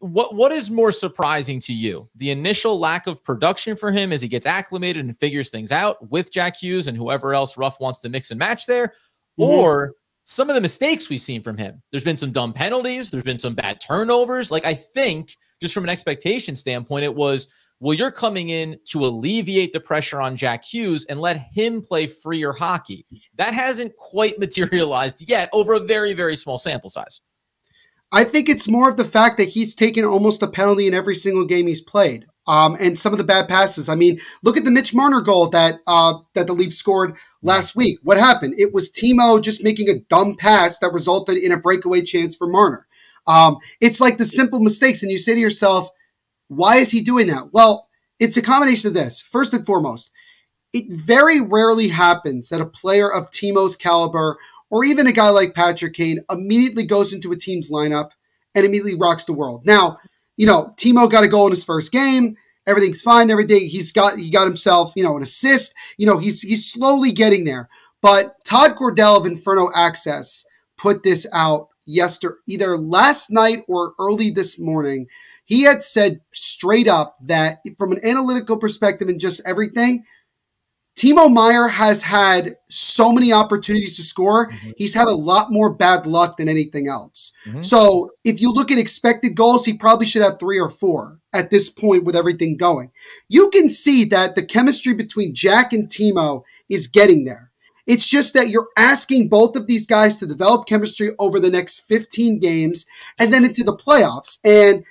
Speaker 1: What is more surprising to you? The initial lack of production for him as he gets acclimated and figures things out with Jack Hughes and whoever else Ruff wants to mix and match there, or some of the mistakes we've seen from him? There's been some dumb penalties. There's been some bad turnovers. Like, I think just from an expectation standpoint, it was, well, you're coming in to alleviate the pressure on Jack Hughes and let him play freer hockey. That hasn't quite materialized yet over a very, very small sample size.
Speaker 3: I think it's more of the fact that he's taken almost a penalty in every single game he's played. And some of the bad passes. I mean, look at the Mitch Marner goal that the Leafs scored last week. What happened? It was Timo just making a dumb pass that resulted in a breakaway chance for Marner. It's like the simple mistakes. And you say to yourself, why is he doing that? Well, it's a combination of this. First and foremost, it very rarely happens that a player of Timo's caliber, or even a guy like Patrick Kane, immediately goes into a team's lineup and immediately rocks the world. Now, Timo got a goal in his first game. Everything's fine. Every day he got himself, an assist. He's slowly getting there. But Todd Cordell of Inferno Access put this out either last night or early this morning. He had said straight up that from an analytical perspective and just everything, Timo Meier has had so many opportunities to score. He's had a lot more bad luck than anything else. So if you look at expected goals, he probably should have 3 or 4 at this point with everything going. You can see that the chemistry between Jack and Timo is getting there. It's just that you're asking both of these guys to develop chemistry over the next 15 games and then into the playoffs. And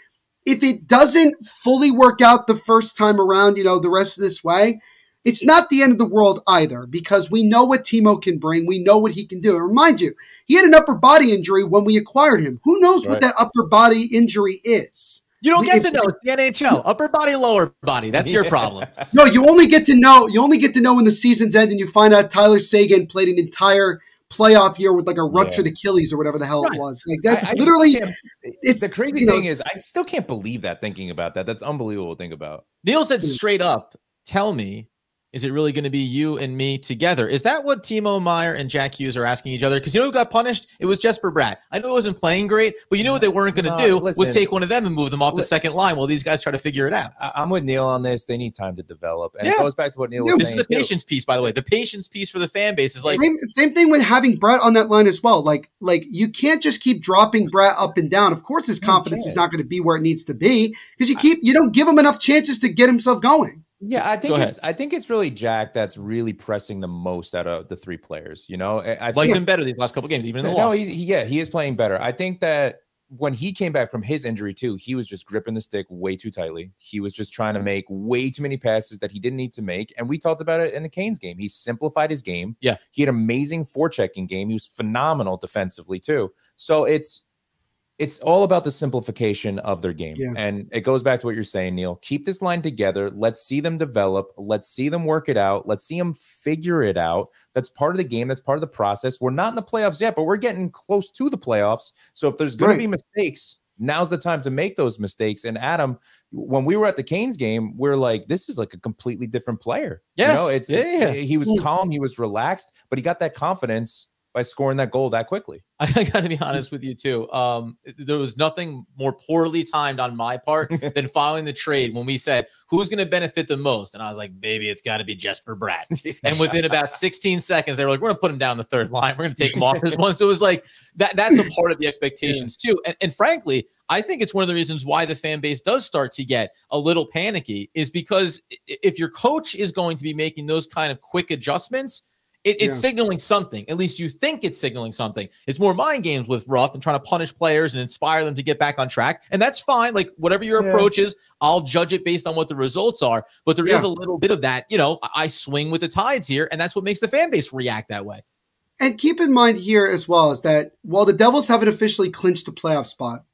Speaker 3: if it doesn't fully work out the first time around, the rest of this way, it's not the end of the world either, because we know what Timo can bring. We know what he can do. And remind you, he had an upper body injury when we acquired him. Who knows what that upper body injury is?
Speaker 1: You don't get to know. It's the NHL. Upper body, lower body. That's your problem.
Speaker 3: No, you only get to know. You only get to know when the season's end and you find out Tyler Seguin played an entire playoff year with like a ruptured Achilles or whatever the hell it was. Like that's literally. It's
Speaker 2: the crazy thing is, I still can't believe that. Thinking about that, that's unbelievable to think about.
Speaker 1: Neil said straight up, "Tell me, is it really going to be you and me together?" Is that what Timo Meier and Jack Hughes are asking each other? Because who got punished? It was Jesper Bratt. I know it wasn't playing great, but what they weren't going to do was take one of them and move them off the second line while these guys try to figure it out.
Speaker 2: I'm with Neil on this. They need time to develop. And it goes back to what Neil was saying.
Speaker 1: This is the patience piece, by the way. The patience piece for the fan base is like...
Speaker 3: Same thing with having Bratt on that line as well. Like you can't just keep dropping Bratt up and down. Of course, his confidence is not going to be where it needs to be because you don't give him enough chances to get himself going.
Speaker 2: Yeah, I think it's really Jack that's really pressing the most out of the 3 players. I
Speaker 1: liked him better these last couple games, even in the loss.
Speaker 2: He is playing better. I think that when he came back from his injury too, he was just gripping the stick way too tightly. He was just trying to make way too many passes that he didn't need to make. And we talked about it in the Canes game. He simplified his game.
Speaker 1: Yeah,
Speaker 2: he had amazing forechecking game. He was phenomenal defensively too. So it's all about the simplification of their game. Yeah. And it goes back to what you're saying, Neil. Keep this line together. Let's see them develop. Let's see them work it out. Let's see them figure it out. That's part of the game. That's part of the process. We're not in the playoffs yet, but we're getting close to the playoffs. So if there's going to be mistakes, now's the time to make those mistakes. And Adam, when we were at the Canes game, we're like, this is like a completely different player.
Speaker 1: Yes.
Speaker 2: He was calm. He was relaxed, but he got that confidence by scoring that goal that quickly.
Speaker 1: I got to be honest with you too. There was nothing more poorly timed on my part than following the trade when we said who's going to benefit the most, and I was like, baby, it's got to be Jesper Bratt. And within about 16 seconds, they were like, we're going to put him down the third line. We're going to take him off this one. So it was like that's a part of the expectations too. And frankly, I think it's one of the reasons why the fan base does start to get a little panicky is because if your coach is going to be making those kind of quick adjustments, it's signaling something. At least you think it's signaling something. It's more mind games with Ruff and trying to punish players and inspire them to get back on track. And that's fine. Like whatever your approach is, I'll judge it based on what the results are. But there is a little bit of that, I swing with the tides here. And that's what makes the fan base react that way.
Speaker 3: And keep in mind here as well is that while the Devils haven't officially clinched a playoff spot,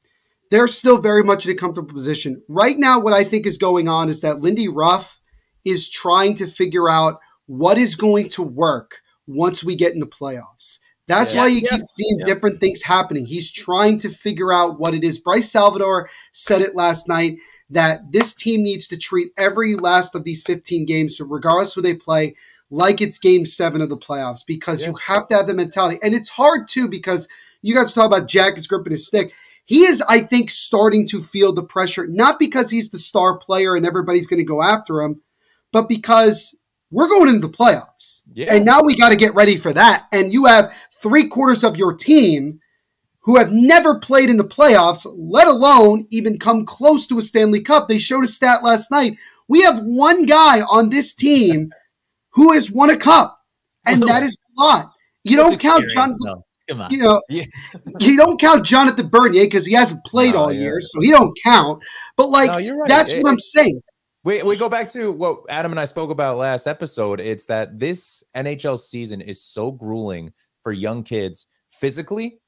Speaker 3: they're still very much in a comfortable position. Right now, what I think is going on is that Lindy Ruff is trying to figure out what is going to work once we get in the playoffs. That's why you keep seeing different things happening. He's trying to figure out what it is. Bryce Salvador said it last night that this team needs to treat every last of these 15 games, so regardless who they play, like it's game 7 of the playoffs, because you have to have the mentality. And it's hard too, because you guys talk about Jack is gripping his stick. He is, I think, starting to feel the pressure, not because he's the star player and everybody's going to go after him, but because we're going into the playoffs. Yeah. And now we got to get ready for that. And you have 3/4 of your team who have never played in the playoffs, let alone even come close to a Stanley Cup. They showed a stat last night. We have one guy on this team who has won a cup, and that is a lot. You don't count John.
Speaker 1: Come on.
Speaker 3: You don't count Jonathan Bernier because he hasn't played all year, so he don't count. But that's what I'm saying.
Speaker 2: We go back to what Adam and I spoke about last episode. It's that this NHL season is so grueling for young kids physically,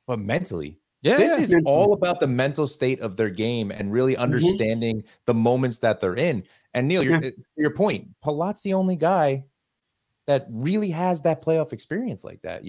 Speaker 2: but mentally. This is all about the mental state of their game and really understanding the moments that they're in. And Neil, your point, Palat's the only guy that really has that playoff experience like that,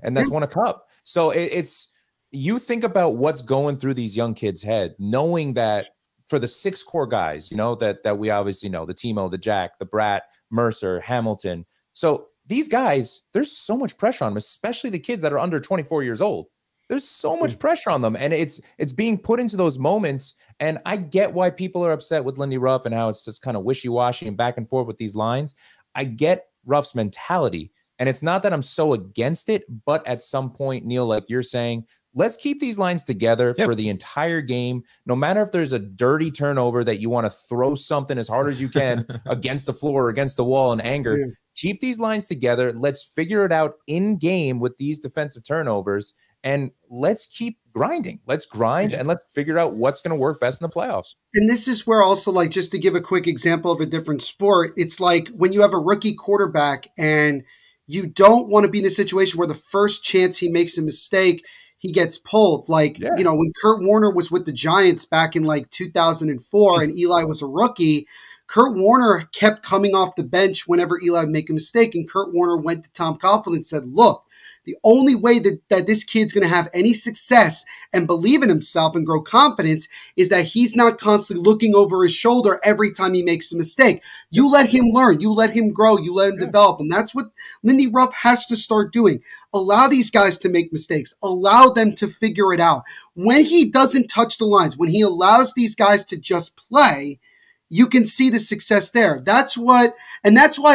Speaker 2: and that's won a cup. So it's you think about what's going through these young kids' head, knowing that for the 6 core guys, that we obviously know, the Timo, the Jack, the Bratt, Mercer, Hamilton. So these guys, there's so much pressure on them, especially the kids that are under 24 years old. There's so much pressure on them, and it's being put into those moments. And I get why people are upset with Lindy Ruff and how it's just kind of wishy-washy and back and forth with these lines. I get Ruff's mentality. And it's not that I'm so against it, but at some point, Neil, like you're saying, let's keep these lines together for the entire game. No matter if there's a dirty turnover that you want to throw something as hard as you can against the floor or against the wall in anger, keep these lines together. Let's figure it out in game with these defensive turnovers, and let's keep grinding. Let's grind and let's figure out what's going to work best in the playoffs.
Speaker 3: And this is where also, like, just to give a quick example of a different sport, it's like when you have a rookie quarterback and you don't want to be in a situation where the first chance he makes a mistake, he gets pulled. Like, you know, when Kurt Warner was with the Giants back in like 2004 and Eli was a rookie, Kurt Warner kept coming off the bench whenever Eli would make a mistake. And Kurt Warner went to Tom Coughlin and said, look, the only way that this kid's going to have any success and believe in himself and grow confidence is that he's not constantly looking over his shoulder every time he makes a mistake. You let him learn. You let him grow. You let him develop. And that's what Lindy Ruff has to start doing. Allow these guys to make mistakes. Allow them to figure it out. When he doesn't touch the lines, when he allows these guys to just play, you can see the success there. That's why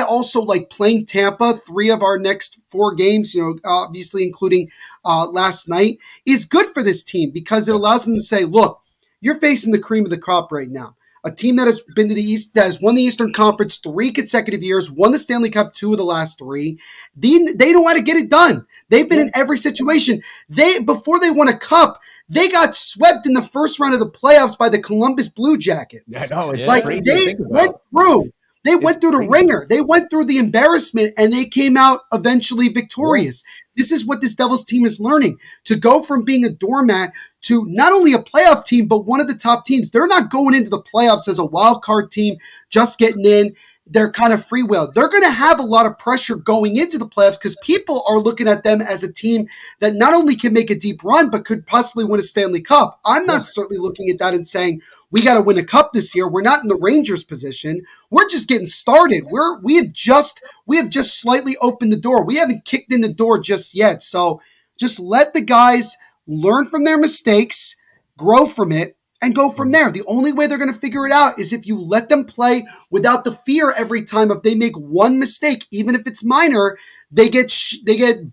Speaker 3: also, like, playing Tampa, 3 of our next 4 games, you know, obviously including last night, is good for this team because it allows them to say, look, you're facing the cream of the crop right now. A team that has been to the East, that has won the Eastern Conference 3 consecutive years, won the Stanley Cup 2 of the last 3. They know how to get it done. They've been in every situation. Before they won a cup, they got swept in the first round of the playoffs by the Columbus Blue Jackets.
Speaker 2: Yeah, no,
Speaker 3: like they went through. They went through the ringer. They went through the embarrassment, and they came out eventually victorious. This is what this Devils team is learning. To go from being a doormat to not only a playoff team, but one of the top teams. They're not going into the playoffs as a wild card team, just getting in. They're kind of free will. They're going to have a lot of pressure going into the playoffs because people are looking at them as a team that not only can make a deep run, but could possibly win a Stanley Cup. I'm not certainly looking at that and saying, we got to win a cup this year. We're not in the Rangers position. We're just getting started. We have just slightly opened the door. We haven't kicked in the door just yet. So just let the guys learn from their mistakes, grow from it, and go from there. The only way they're going to figure it out is if you let them play without the fear every time if they make one mistake, even if it's minor, they get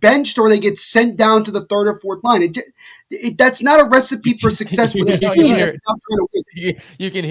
Speaker 3: benched or they get sent down to the 3rd or 4th line. That's not a recipe for success with a team that's not trying to win.
Speaker 1: You can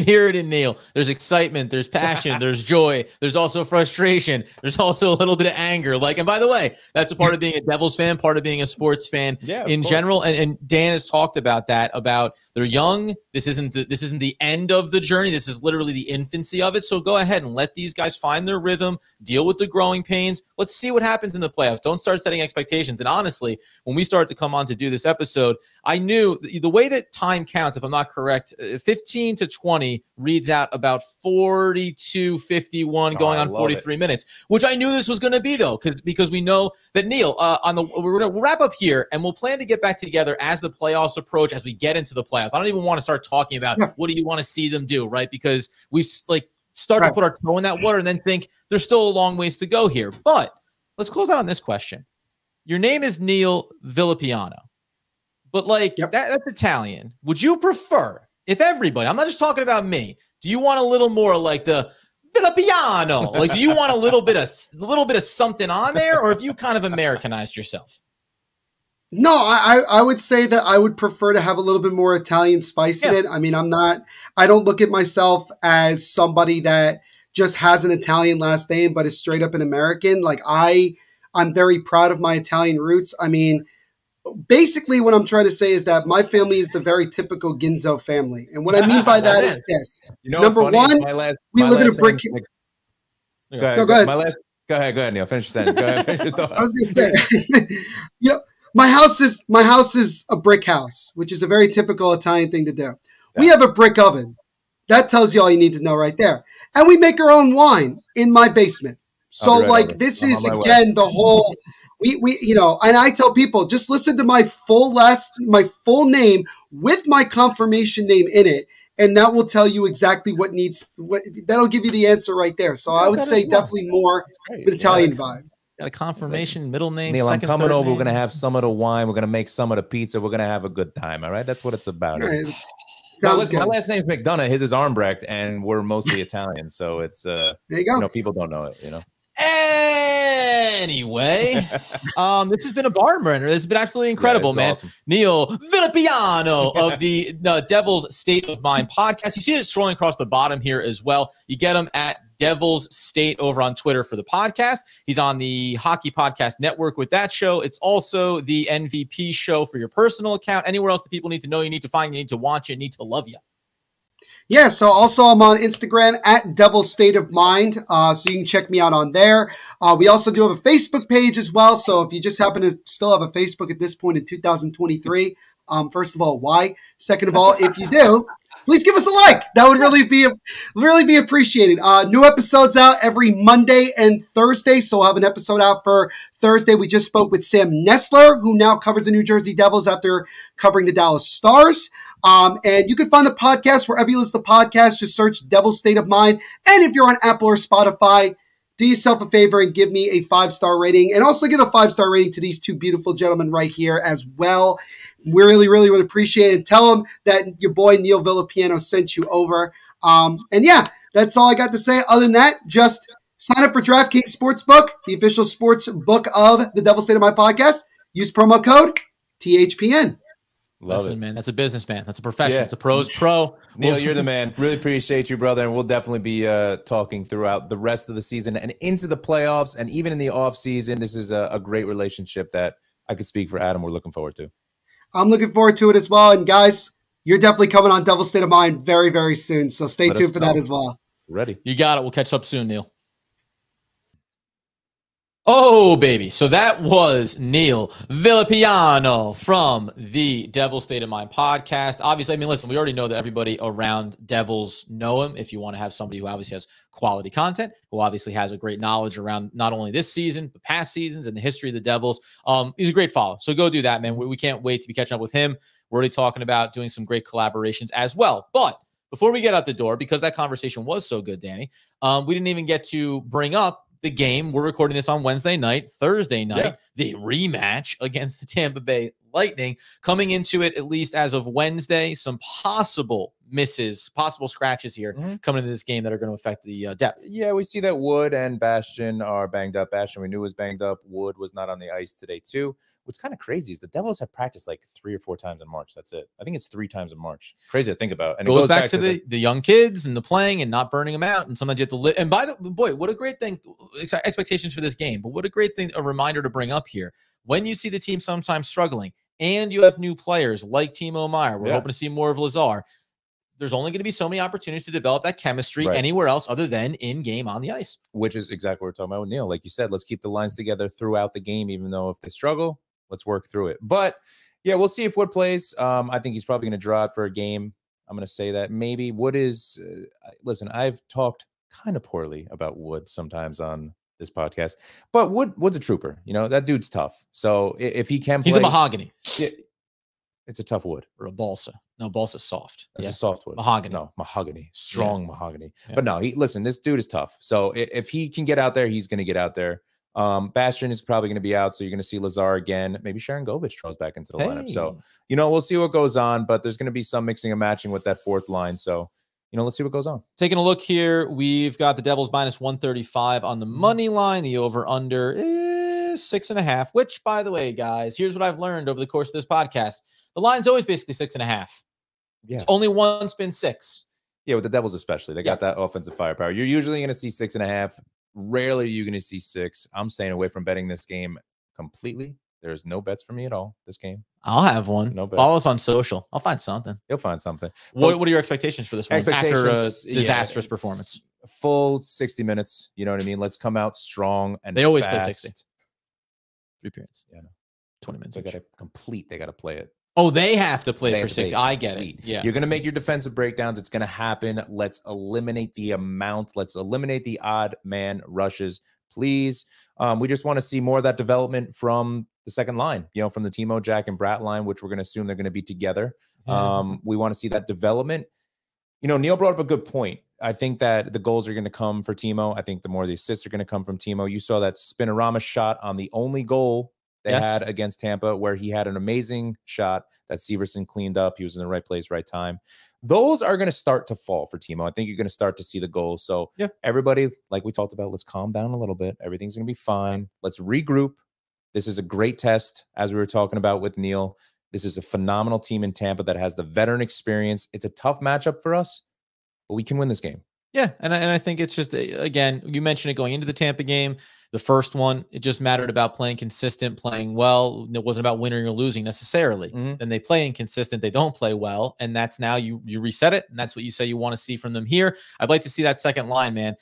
Speaker 1: hear it in Neil. There's excitement, there's passion, there's joy, there's also frustration, there's also a little bit of anger. Like, and by the way, that's a part of being a Devils fan, part of being a sports fan in general. And Dan has talked about that. About they're young. This isn't the end of the journey. This is literally the infancy of it. So go ahead and let these guys find their rhythm, deal with the growing pains. Let's see what happens in the playoffs. Don't start setting expectations. And honestly, when we started to come on to do this episode, I knew the way that time counts, if I'm not correct, 15 to 20 reads out about 42, 51 going on 43 minutes, which I knew this was going to be, though, because we know that Neil, we're going to wrap up here and we'll plan to get back together as the playoffs approach, as we get into the playoffs. I don't even want to start talking about what do you want to see them do, right? Because we start to put our toe in that water and then think there's still a long ways to go here. But let's close out on this question. Your name is Neil Villapiano, but that's Italian. Would you prefer, if everybody, I'm not just talking about me, do you want a little more like the Villapiano? Like, do you want a little bit of something on there, or have you kind of Americanized yourself?
Speaker 3: No, I would say that I would prefer to have a little bit more Italian spice in it. I mean, I don't look at myself as somebody that just has an Italian last name, but is straight up an American. Like, I'm very proud of my Italian roots. I mean, basically what I'm trying to say is that my family is the very typical Ginzo family. And what I mean by that is this. Number one, we live in a brick. Go ahead. Go ahead, Neil. Finish your sentence. Go ahead. Finish your thought. I was going to say, my house is a brick house, which is a very typical Italian thing to do. Yeah. We have a brick oven. That tells you all you need to know right there. And we make our own wine in my basement. So this is again the whole and I tell people, just listen to my full name with my confirmation name in it, and that will tell you exactly that'll give you the answer right there. So I would say definitely more the Italian vibe.
Speaker 1: Got a confirmation, middle name.
Speaker 2: Neil, I'm coming over. We're going to have some of the wine. We're going to make some of the pizza. We're going to have a good time. All right. That's what it's about.
Speaker 3: Right. Sounds good.
Speaker 2: My last name is McDonough. His is Armbrecht, and we're mostly Italian, so it's
Speaker 3: there you go.
Speaker 2: People don't know it.
Speaker 1: Anyway, this has been a barn burner. This has been absolutely incredible, man.
Speaker 2: Awesome.
Speaker 1: Neil Villapiano of the Devil's State of Mind podcast. You see it scrolling across the bottom here as well. You get him at Devil's State over on Twitter for the podcast. He's on the Hockey Podcast Network with that show. It's also the MVP show for your personal account. Anywhere else that people need to know, you need to find, you need to watch, you need to love you.
Speaker 3: Yeah, so also I'm on Instagram at Devil's State of Mind, so you can check me out on there. We also do have a Facebook page as well, so if you just happen to still have a Facebook at this point in 2023, first of all, why? Second of all, if you do, please give us a like. That would really be appreciated. New episodes out every Monday and Thursday, so we'll have an episode out for Thursday. We just spoke with Sam Nestler, who now covers the New Jersey Devils after covering the Dallas Stars. And you can find the podcast wherever you listen to podcasts. Just search Devil's State of Mind. And if you're on Apple or Spotify, do yourself a favor and give me a 5-star rating. And also give a 5-star rating to these two beautiful gentlemen right here as well. We really, really would appreciate it. And tell them that your boy Neil Villapiano sent you over. And yeah, that's all I got to say. Other than that, just sign up for DraftKings Sportsbook, the official sports book of the Devil's State of Mind podcast. Use promo code THPN.
Speaker 1: Listen, man, that's a businessman. That's a professional. Yeah. It's a pro's pro.
Speaker 2: Neil, you're the man. Really appreciate you, brother. And we'll definitely be talking throughout the rest of the season and into the playoffs and even in the off season. This is a great relationship that I could speak for Adam. We're looking forward to.
Speaker 3: I'm looking forward to it as well. And guys, you're definitely coming on Devil's State of Mind very, very soon. So stay tuned for that as well.
Speaker 2: Ready.
Speaker 1: You got it. We'll catch up soon, Neil. Oh, baby. So that was Neil Villapiano from the Devil's State of Mind podcast. Obviously, I mean, listen, we already know that everybody around Devils know him. If you want to have somebody who obviously has quality content, who obviously has a great knowledge around not only this season, but past seasons and the history of the Devils, he's a great follow. So go do that, man. We can't wait to be catching up with him. We're already talking about doing some great collaborations as well. But before we get out the door, because that conversation was so good, Danny, we didn't even get to bring up the game. We're recording this on Wednesday night, Thursday night, the rematch against the Tampa Bay Lightning. Coming into it, at least as of Wednesday, some possible misses, possible scratches here coming into this game that are going to affect the depth.
Speaker 2: Yeah, we see that Wood and Bastian are banged up. Bastian we knew was banged up. Wood was not on the ice today too. What's kind of crazy is the Devils have practiced like 3 or 4 times in March. That's it. I think it's 3 times in March. Crazy to think about. And
Speaker 1: it goes back to the young kids and the playing and not burning them out. And sometimes you have to live. And by the boy, what a great thing. Expectations for this game. But what a great thing, a reminder to bring up here. When you see the team sometimes struggling and you have new players like Timo Meier, we're hoping to see more of Lazar. There's only going to be so many opportunities to develop that chemistry anywhere else other than in-game on the ice.
Speaker 2: Which is exactly what we're talking about with Neil. Like you said, let's keep the lines together throughout the game, even though if they struggle, let's work through it. But, yeah, we'll see if Wood plays. I think he's probably going to draw it for a game. I'm going to say that. Maybe Wood is listen, I've talked kind of poorly about Wood sometimes on this podcast. But Wood's a trooper. You know, that dude's tough. So if he can play.
Speaker 1: He's a mahogany.
Speaker 2: It's a tough wood.
Speaker 1: Or a balsa. No, balsa's soft.
Speaker 2: It's a soft wood.
Speaker 1: Mahogany.
Speaker 2: No, mahogany. Strong mahogany. Yeah. But no, listen, this dude is tough. So if he can get out there, he's going to get out there. Bastian is probably going to be out, so you're going to see Lazar again. Maybe Sharon Govich draws back into the lineup. So, you know, we'll see what goes on, but there's going to be some mixing and matching with that fourth line. So, you know, let's see what goes on.
Speaker 1: Taking a look here, we've got the Devils minus 135 on the money line. The over-under is 6.5, which, by the way, guys, here's what I've learned over the course of this podcast. The line's always basically 6.5. Yeah. It's only once been 6.
Speaker 2: Yeah, with the Devils especially. They got that offensive firepower. You're usually going to see 6.5. Rarely are you going to see 6. I'm staying away from betting this game completely. There's no bets for me at all this game.
Speaker 1: I'll have one. No bets. Follow us on social. I'll find something.
Speaker 2: You'll find something.
Speaker 1: What are your expectations for this one after a disastrous performance?
Speaker 2: Full 60 minutes. You know what I mean? Let's come out strong and
Speaker 1: they always
Speaker 2: fast.
Speaker 1: play 60. 3 periods.
Speaker 2: Yeah, no.
Speaker 1: 20 minutes.
Speaker 2: They got to complete. They got to play it.
Speaker 1: Oh, they have to play for 60. I get it. Yeah.
Speaker 2: You're going to make your defensive breakdowns. It's going to happen. Let's eliminate the amount. Let's eliminate the odd man rushes, please. We just want to see more of that development from the second line, you know, from the Timo, Jack, and Bratt line, which we're going to assume they're going to be together. We want to see that development. You know, Neil brought up a good point. I think that the goals are going to come for Timo. I think the more the assists are going to come from Timo. You saw that spinorama shot on the only goal they had against Tampa, where he had an amazing shot that Severson cleaned up. He was in the right place, right time. those are going to start to fall for Timo. I think you're going to start to see the goals. So everybody, like we talked about, let's calm down a little bit. Everything's going to be fine. Let's regroup. This is a great test, as we were talking about with Neil. This is a phenomenal team in Tampa that has the veteran experience. It's a tough matchup for us, but we can win this game.
Speaker 1: Yeah, and I think it's just, again, you mentioned it going into the Tampa game. The first one, it just mattered about playing consistent, playing well. It wasn't about winning or losing necessarily. And they play inconsistent. They don't play well. And that's now you reset it. And that's what you say you want to see from them here. I'd like to see that second line, man.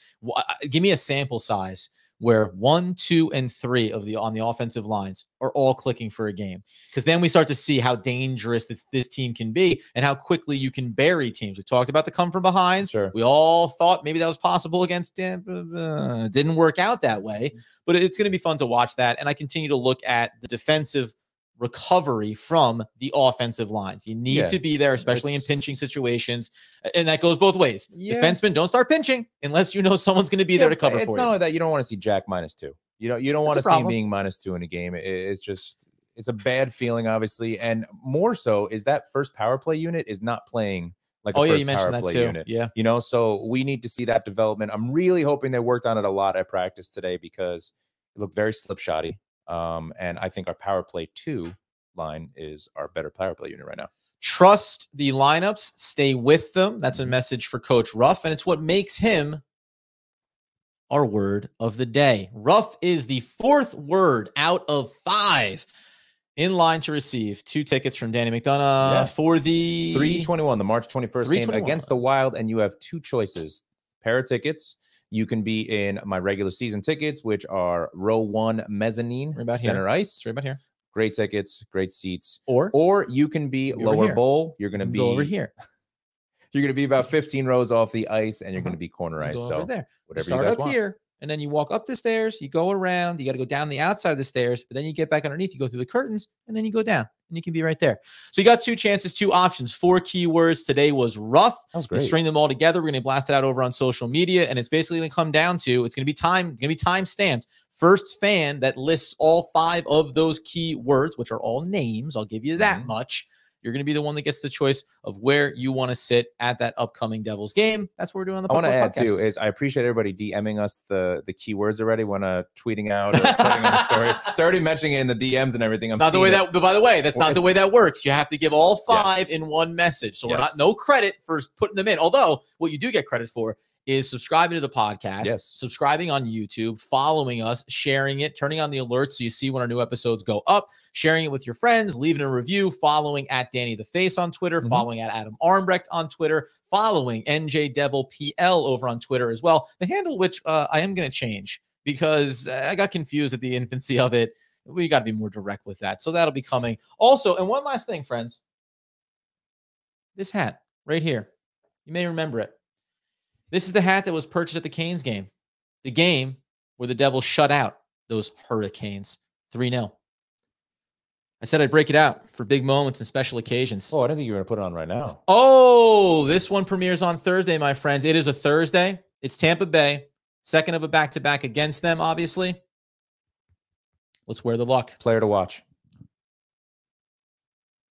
Speaker 1: Give me a sample size where 1, 2, and 3 on the offensive lines are all clicking for a game. Because then we start to see how dangerous this team can be and how quickly you can bury teams. We talked about the come from behind.
Speaker 2: Sure.
Speaker 1: We all thought maybe that was possible against Tampa. It didn't work out that way. But it's going to be fun to watch that. And I continue to look at the defensive recovery from the offensive lines. You need to be there, especially in pinching situations. And that goes both ways. Defensemen, don't start pinching unless you know someone's going to be there to cover for you.
Speaker 2: It's not only that. You don't want to see Jack -2. You don't want to see him being -2 in a game. It's a bad feeling, obviously. And more so is that first power play unit is not playing like a first power play unit.
Speaker 1: Yeah.
Speaker 2: So we need to see that development. I'm really hoping they worked on it a lot at practice today because it looked very slipshotty. And I think our power play 2 line is our better power play unit right now.
Speaker 1: Trust the lineups, stay with them. That's a message for Coach Ruff, and it's what makes him our word of the day. Ruff is the 4th word out of 5 in line to receive 2 tickets from Danny McDonough for the
Speaker 2: 3/21, the March 21st game against the Wild, and you have 2 choices. Pair of tickets. You can be in my regular season tickets, which are row 1 mezzanine, center ice.
Speaker 1: It's right about here.
Speaker 2: Great tickets, great seats.
Speaker 1: Or
Speaker 2: you can be lower bowl. You're going to be
Speaker 1: over here.
Speaker 2: You're going to be about 15 rows off the ice, and you're going to be corner ice. So
Speaker 1: there.
Speaker 2: Whatever
Speaker 1: you
Speaker 2: guys
Speaker 1: want. Here, and then you walk up the stairs. You go around. You got to go down the outside of the stairs, but then you get back underneath. You go through the curtains, and then you go down, and you can be right there. So you got 2 chances, 2 options, 4 keywords. Today was Ruff.
Speaker 2: That was great.
Speaker 1: Let's string them all together. We're going to blast it out over on social media, and it's basically going to come down to it's going to be time stamped. First fan that lists all 5 of those keywords, which are all names. I'll give you that much. You're going to be the one that gets the choice of where you want to sit at that upcoming Devils game. That's what we're doing on the podcast.
Speaker 2: I want to add, too, is I appreciate everybody DMing us the keywords already when tweeting out or putting on the story. They're already mentioning it in the DMs and everything.
Speaker 1: Not the way that, but by the way, that's not the way that works. You have to give all 5 in one message. So we're no credit for putting them in. Although what you do get credit for is subscribing to the podcast, subscribing on YouTube, following us, sharing it, turning on the alerts so you see when our new episodes go up, sharing it with your friends, leaving a review, following at Danny the Face on Twitter, following at Adam Armbrecht on Twitter, following NJ Devil PL over on Twitter as well. The handle which I am going to change because I got confused at the infancy of it. We got to be more direct with that. So that'll be coming. Also, and one last thing, friends, this hat right here, you may remember it. This is the hat that was purchased at the Canes game. The game where the Devils shut out those Hurricanes 3-0. I said I'd break it out for big moments and special occasions.
Speaker 2: Oh, I didn't think you were going to put it on right now.
Speaker 1: Oh, this one premieres on Thursday, my friends. It is a Thursday. It's Tampa Bay. Second of a back-to-back against them, obviously. Let's wear the luck.
Speaker 2: Player to watch.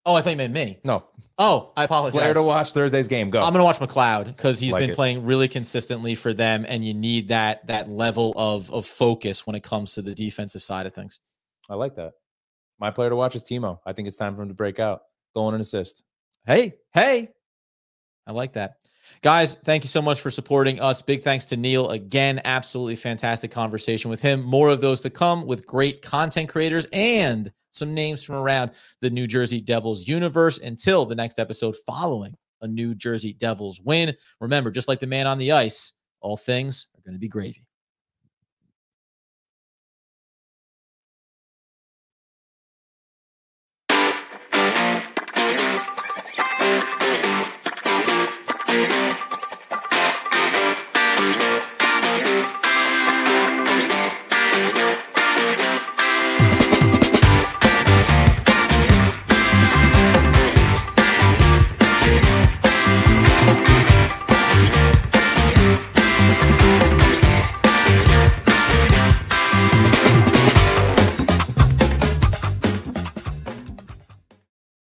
Speaker 1: Oh, I thought you meant me.
Speaker 2: No.
Speaker 1: Oh, I apologize.
Speaker 2: Player to watch Thursday's game. Go.
Speaker 1: I'm going to watch McLeod because he's been playing really consistently for them, and you need that level of focus when it comes to the defensive side of things.
Speaker 2: I like that. My player to watch is Timo. I think it's time for him to break out. Go on and assist.
Speaker 1: Hey. I like that. Guys, thank you so much for supporting us. Big thanks to Neil. Again, absolutely fantastic conversation with him. More of those to come with great content creators and some names from around the New Jersey Devils universe until the next episode following a New Jersey Devils win. Remember, just like the man on the ice, all things are going to be gravy.